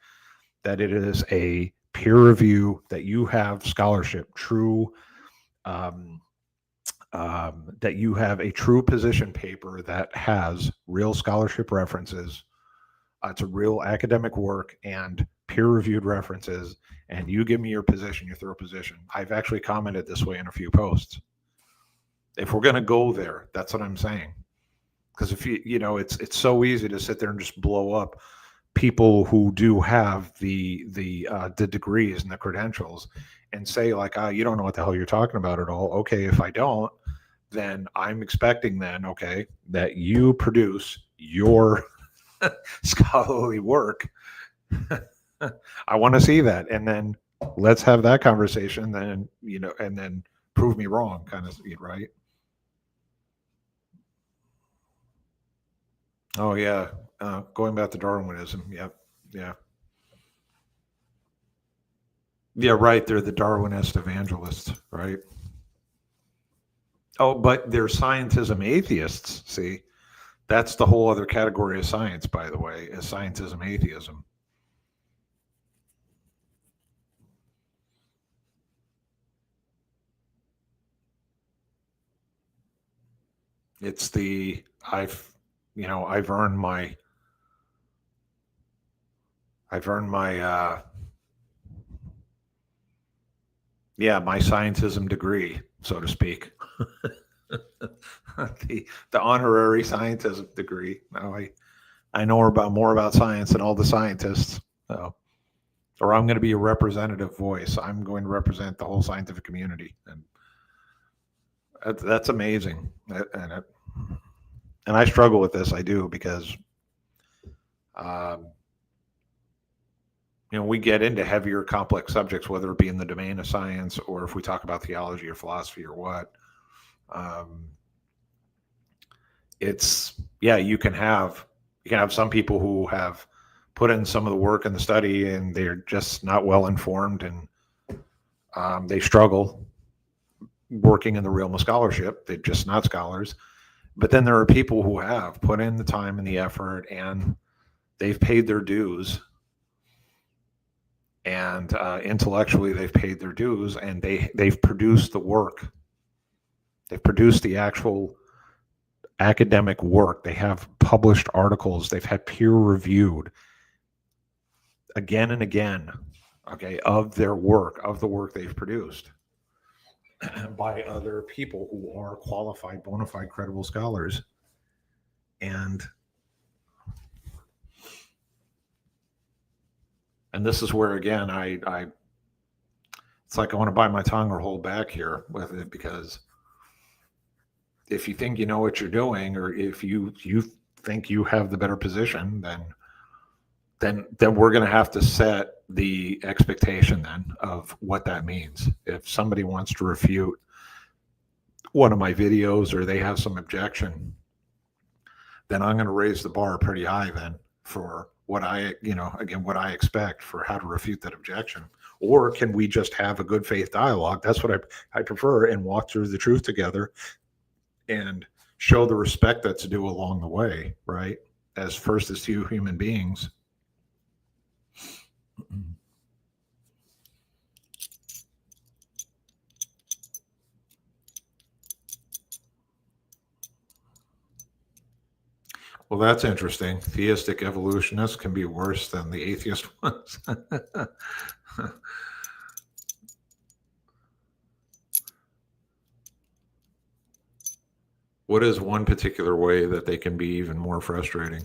that it is a peer review, that you have scholarship, true, um, that you have a true position paper that has real scholarship references. It's a real academic work and peer reviewed references. And you give me your position, your thorough position. I've actually commented this way in a few posts. If we're going to go there, that's what I'm saying. Because if it's so easy to sit there and just blow up people who do have the degrees and the credentials, and say like, you don't know what the hell you're talking about at all. Okay, if I don't, then I'm expecting then, okay, that you produce your scholarly work. I want to see that, and then let's have that conversation. Then and then prove me wrong, kind of, right? Oh yeah, going back to Darwinism. Yep, yeah, yeah. Right, they're the Darwinist evangelists, right? Oh, but they're scientism atheists. See, that's the whole other category of science, by the way, is scientism atheism. It's the I've I've earned my yeah, my scientism degree, so to speak. The honorary scientism degree. Now I know about more about science than all the scientists. So, or I'm going to be a representative voice. I'm going to represent the whole scientific community, and that's amazing. And I struggle with this. I do because um, we get into heavier, complex subjects, whether it be in the domain of science or if we talk about theology or philosophy or what. Um, it's yeah, you can have some people who have put in some of the work and the study, and they're just not well informed, and they struggle working in the realm of scholarship. They're just not scholars. But then there are people who have put in the time and the effort, and they've paid their dues, and intellectually they've paid their dues, and they've produced the work. They've produced the actual academic work. They have published articles. They've had peer reviewed again and again, okay, of their work, of the work they've produced by other people who are qualified, bona fide, credible scholars. And this is where again I it's like I want to bite my tongue or hold back here with it, because if you think you know what you're doing, or if you think you have the better position, then we're going to have to set the expectation then of what that means. If somebody wants to refute one of my videos or they have some objection, then I'm going to raise the bar pretty high then for what again, what I expect for how to refute that objection. Or can we just have a good faith dialogue? That's what I prefer, and walk through the truth together and show the respect that's due along the way, right? As first as two human beings. Well, that's interesting. Theistic evolutionists can be worse than the atheist ones. What is one particular way that they can be even more frustrating?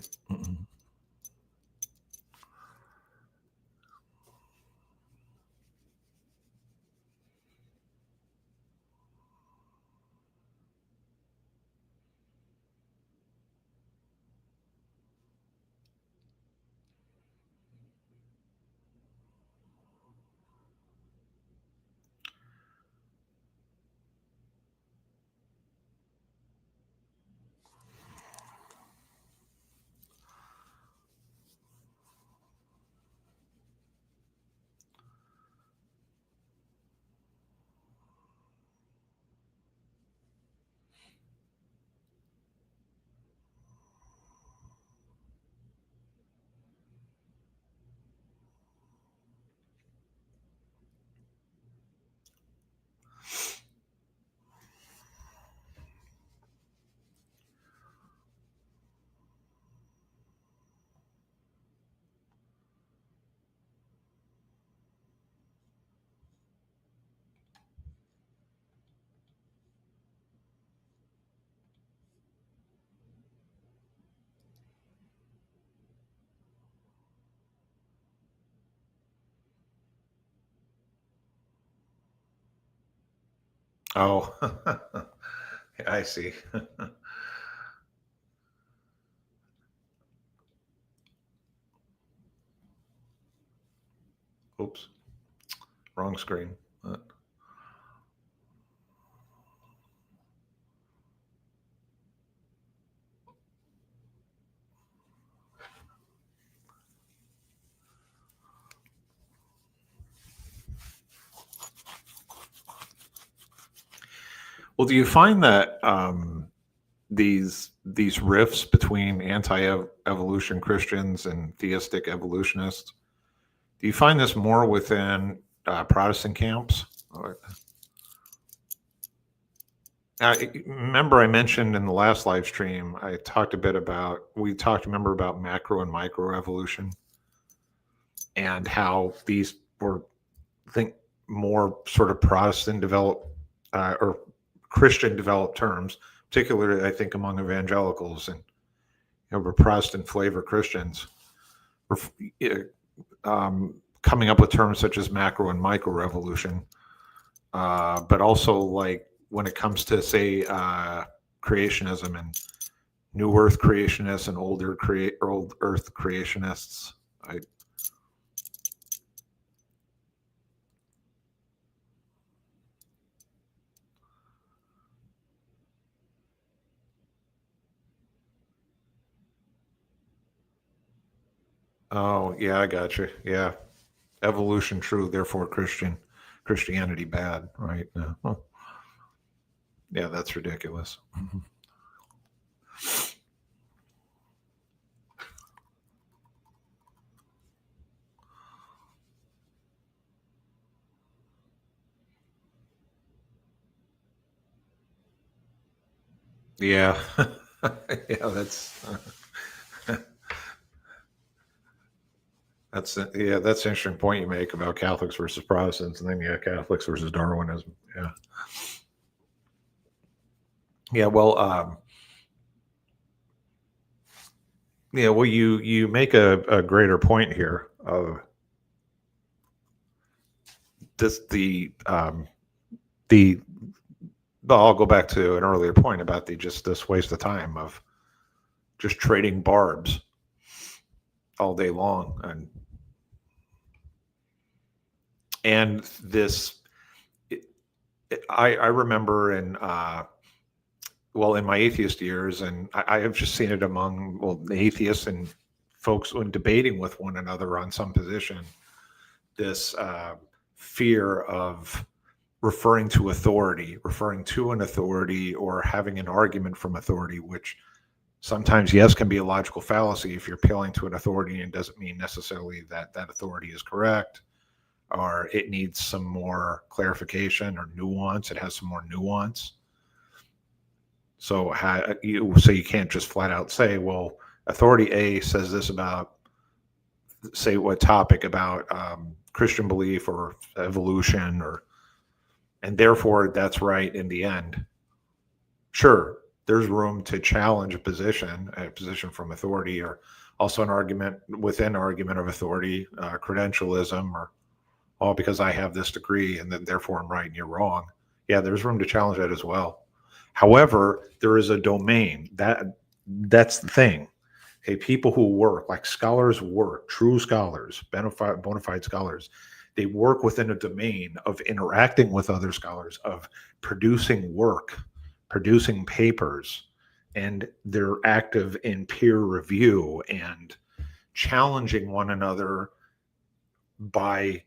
Oh, I see. Oops, wrong screen. Well, do you find that these rifts between anti-evolution Christians and theistic evolutionists, do you find this more within Protestant camps? I remember I mentioned in the last live stream, I talked a bit about, remember about macro and micro evolution and how these were, I think, more sort of Protestant developed or Christian developed terms, particularly I think among evangelicals and Protestant flavor Christians, coming up with terms such as macro and micro revolution, but also like when it comes to say creationism and new Earth creationists and old Earth creationists. Oh yeah, I got you. Yeah, evolution true, therefore Christianity bad, right? Well, yeah, that's ridiculous. Yeah, yeah, that's an interesting point you make about Catholics versus Protestants, and then Catholics versus Darwinism. Yeah, yeah. Well, yeah. Well, you make a greater point here of this the. Well, I'll go back to an earlier point about just this waste of time of just trading barbs all day long, and this. I remember in well, in my atheist years, and I have just seen it among the atheists and folks when debating with one another on some position, this fear of referring to an authority, or having an argument from authority, which sometimes, yes, can be a logical fallacy if you're appealing to an authority and doesn't mean necessarily that that authority is correct, or it needs some more clarification or nuance. It has some more nuance. So you can't just flat out say, well, authority A says this about, say, what topic about Christian belief or evolution, and therefore that's right in the end. Sure, there's room to challenge a position from authority, or also an argument within argument of authority, credentialism, or because I have this degree and then therefore I'm right and you're wrong. Yeah, there's room to challenge that as well. However, there is a domain that's the thing. Okay, people who work like scholars work, true scholars, bona fide scholars, they work within a domain of interacting with other scholars, of producing work, producing papers, and they're active in peer review and challenging one another by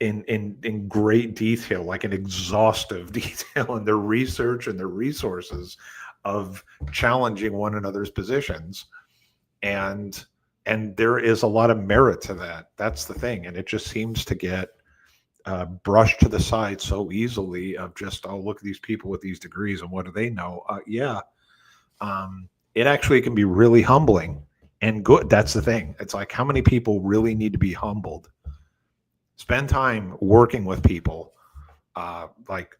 in great detail, like an exhaustive detail in their research and their resources of challenging one another's positions. And there is a lot of merit to that. That's the thing. And it just seems to get brushed to the side so easily of just, oh, look at these people with these degrees and what do they know? It actually can be really humbling and good. That's the thing. It's like, how many people really need to be humbled? Spend time working with people, like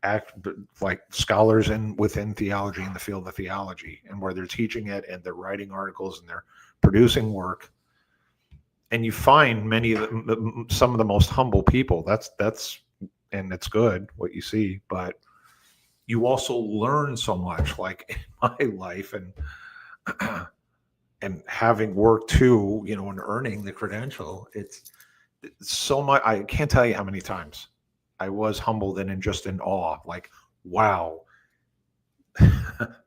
scholars within theology, in the field of theology, and where they're teaching it and they're writing articles and they're producing work. And you find some of the most humble people. That's and it's good what you see, but you also learn so much, like in my life, and having worked too, and earning the credential. It's so much. I can't tell you how many times I was humbled and just in awe, like, wow,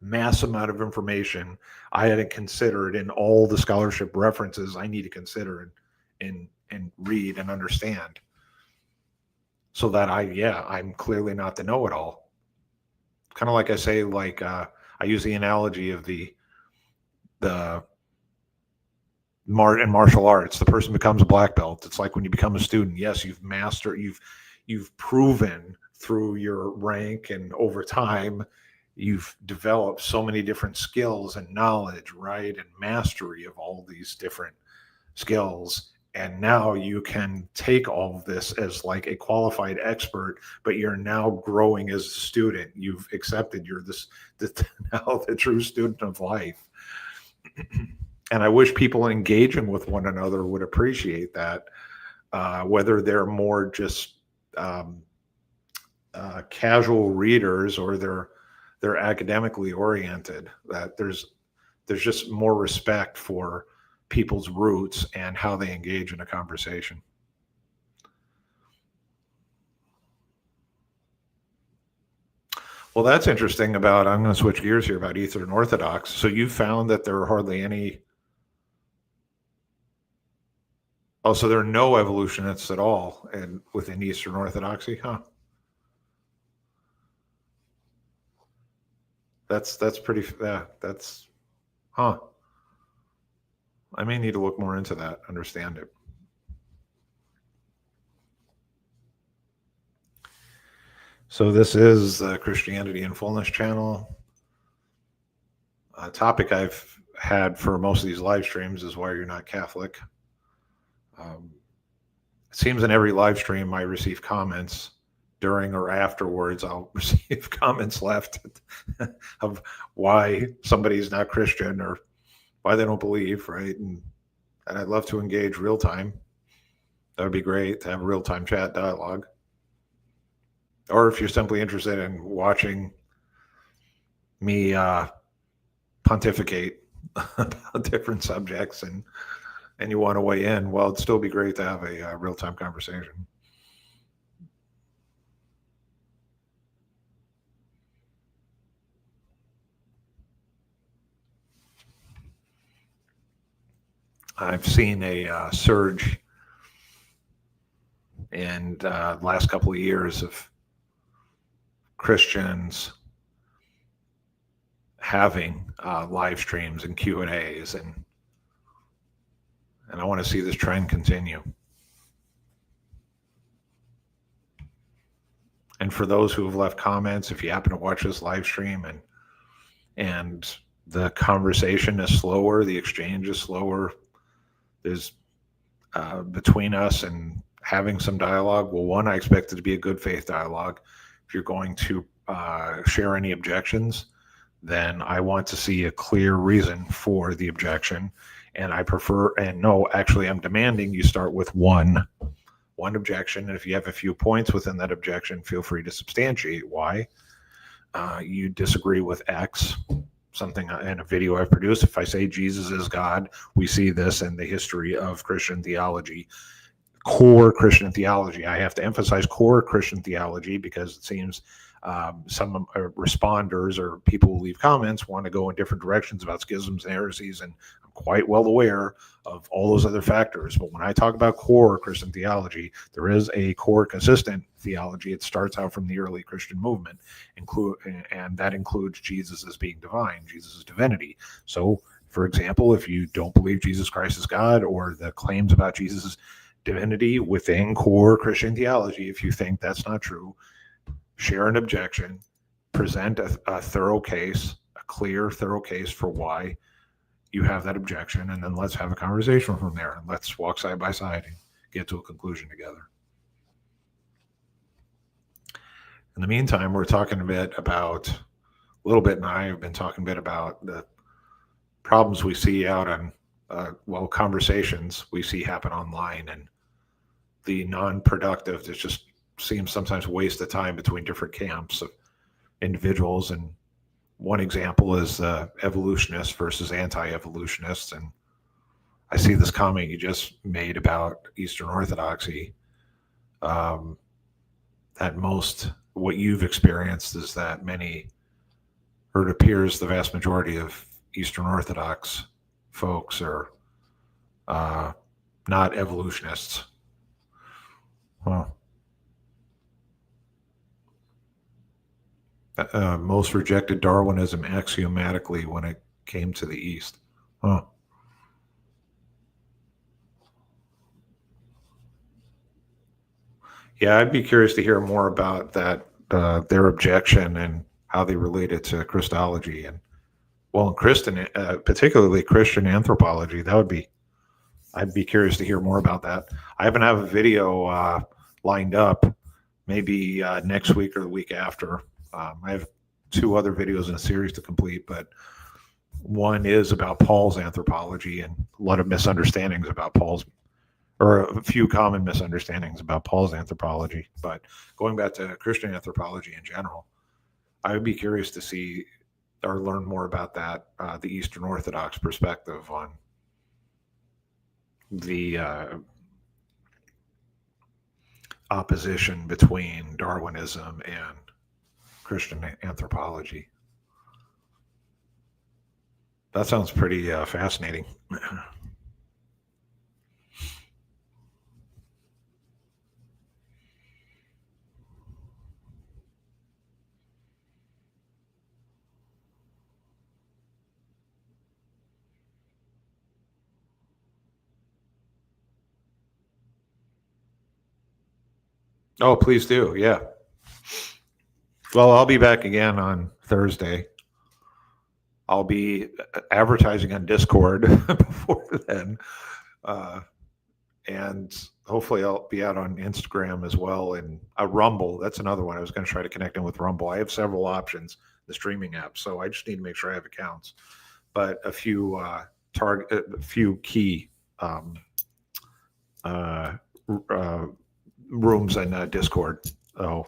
mass amount of information I hadn't considered, in all the scholarship references I need to consider and read and understand, so that I'm clearly not the know-it-all. Kind of like I say, like, I use the analogy of the in martial arts, the person becomes a black belt. It's like when you become a student. Yes, you've proven through your rank and over time, you've developed so many different skills and knowledge, right, and mastery of all these different skills. And now you can take all of this as like a qualified expert, but you're now growing as a student. You've accepted you're now the true student of life. And I wish people engaging with one another would appreciate that, whether they're more just casual readers or they're academically oriented. That there's just more respect for people's roots and how they engage in a conversation. Well, that's interesting about, I'm going to switch gears here, about Eastern Orthodox. So you found that there are hardly any. Oh, so there are no evolutionists at all within Eastern Orthodoxy, huh? That's pretty. Yeah, that's, huh? I may need to look more into that, understand it. So this is the Christianity in Fullness channel. A topic I've had for most of these live streams is why you're not Catholic. It seems in every live stream I receive comments during or afterwards. I'll receive comments left of why somebody's not Christian or why they don't believe, right? And I'd love to engage real time. That would be great to have a real time chat dialogue. Or if you're simply interested in watching me pontificate about different subjects and you want to weigh in, well, it'd still be great to have a real time conversation. I've seen a surge in the last couple of years of Christians having live streams and Q&As, and I want to see this trend continue. And for those who have left comments, if you happen to watch this live stream and the conversation is slower, the exchange is slower, there's between us and having some dialogue. Well, one, I expect it to be a good faith dialogue. If you're going to share any objections, then I want to see a clear reason for the objection. And I prefer, and no, actually, I'm demanding you start with one objection. And if you have a few points within that objection, feel free to substantiate why you disagree with X. Something in a video I've produced. If I say Jesus is God, we see this in the history of Christian theology. Core Christian theology. I have to emphasize core Christian theology because it seems some responders or people who leave comments want to go in different directions about schisms and heresies, and I'm quite well aware of all those other factors. But when I talk about core Christian theology, there is a core consistent theology. It starts out from the early Christian movement, and that includes Jesus as being divine, Jesus' divinity. So, for example, if you don't believe Jesus Christ is God, or the claims about Jesus' divinity within core Christian theology, if you think that's not true, share an objection, present a thorough case, a clear, thorough case for why you have that objection, and then let's have a conversation from there, and let's walk side by side and get to a conclusion together. In the meantime, we're talking a little bit, and I have been talking a bit about the problems we see out on, conversations we see happen online, and the non-productive, that just seems sometimes waste of time between different camps of individuals. And one example is evolutionists versus anti-evolutionists. And I see this comment you just made about Eastern Orthodoxy. At most, what you've experienced is that many, or it appears the vast majority of Eastern Orthodox folks are not evolutionists. Well, most rejected Darwinism axiomatically when it came to the East. Huh. Yeah, I'd be curious to hear more about that, their objection and how they relate it to Christology and, well, Christian, particularly Christian anthropology. I'd be curious to hear more about that. I haven't have a video lined up, maybe next week or the week after. I have 2 other videos in a series to complete, but one is about Paul's anthropology and a lot of misunderstandings about Paul's, or a few common misunderstandings about Paul's anthropology. But going back to Christian anthropology in general, I would be curious to see or learn more about that, the Eastern Orthodox perspective on the opposition between Darwinism and Christian anthropology. That sounds pretty fascinating. Oh, please do. Yeah. Well, I'll be back again on Thursday. I'll be advertising on Discord before then. And hopefully I'll be out on Instagram as well. And Rumble, that's another one. I was going to try to connect in with Rumble. I have several options, the streaming app. So I just need to make sure I have accounts. But a few a few key rooms in Discord. Oh,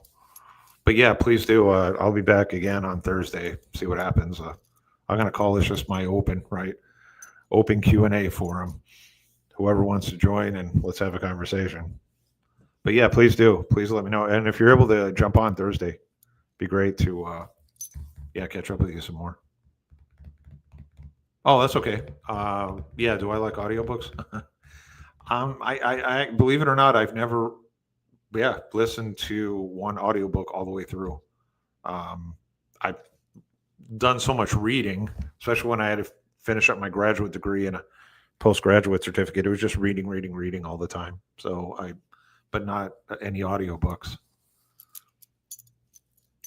but yeah, please do. I'll be back again on Thursday. See what happens. I'm going to call this just my open Q&A forum. Whoever wants to join, and let's have a conversation. But yeah, please do. Please let me know. And if you're able to jump on Thursday, be great to catch up with you some more. Oh, that's okay. Yeah, do I like audiobooks? I believe it or not, I've never listened to one audiobook all the way through. I've done so much reading, especially when I had to finish up my graduate degree and a postgraduate certificate. It was just reading all the time. But not any audiobooks.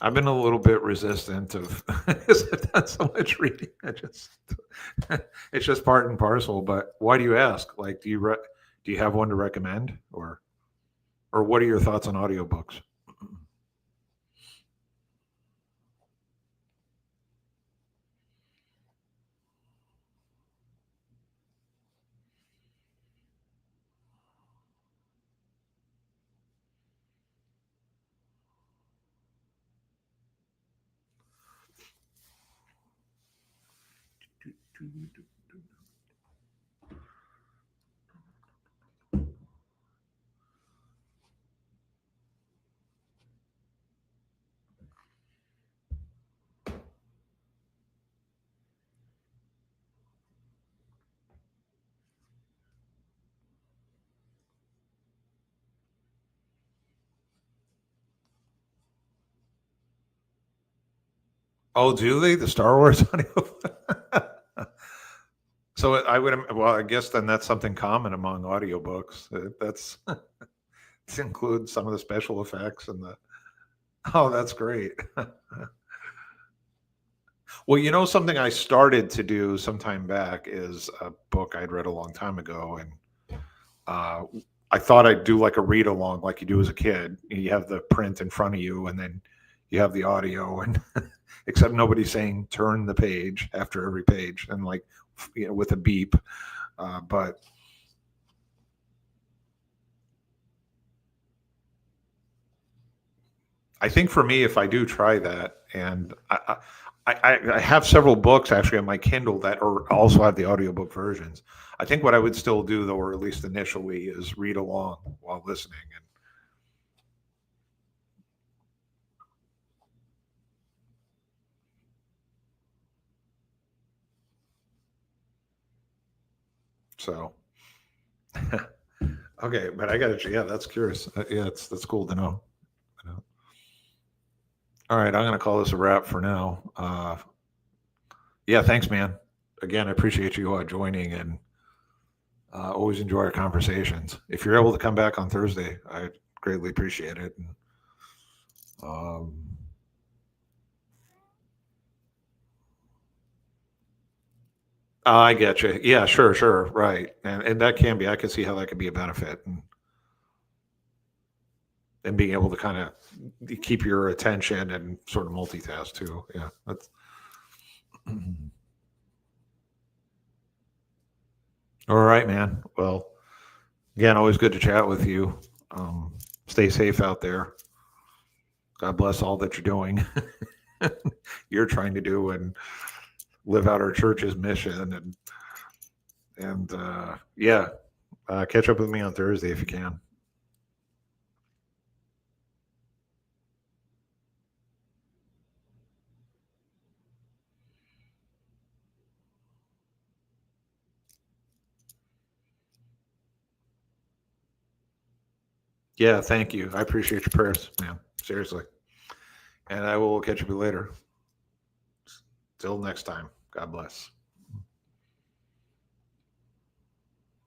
I've been a little bit resistant of because I've done so much reading. It's just part and parcel. But why do you ask? Like, do you have one to recommend, or what are your thoughts on audiobooks? Oh, do they? The Star Wars audio? So I would, well, I guess then that's something common among audiobooks. That's to include some of the special effects and oh, that's great. Well, something I started to do some time back is a book I'd read a long time ago. And I thought I'd do like a read along like you do as a kid. You have the print in front of you and then you have the audio, and except nobody's saying turn the page after every page and like, with a beep. But I think for me, if I do try that, and I have several books actually on my Kindle that are also have the audiobook versions. I think what I would still do though, or at least initially, is read along while listening. And so, okay, but I got to, yeah, that's curious. Yeah, that's cool to know. You know. All right, I'm going to call this a wrap for now. Yeah, thanks, man. Again, I appreciate you joining, and always enjoy our conversations. If you're able to come back on Thursday, I greatly appreciate it. And, um, I get you. Yeah, sure, sure, right. And that can be. I can see how that could be a benefit, and being able to kind of keep your attention and sort of multitask too. Yeah, that's all right, man. Well, again, always good to chat with you. Stay safe out there. God bless all that you're doing. You're trying to do and live out our church's mission, and yeah, catch up with me on Thursday if you can. Yeah, thank you. I appreciate your prayers, man. Seriously. And I will catch up with you later. Till next time. God bless.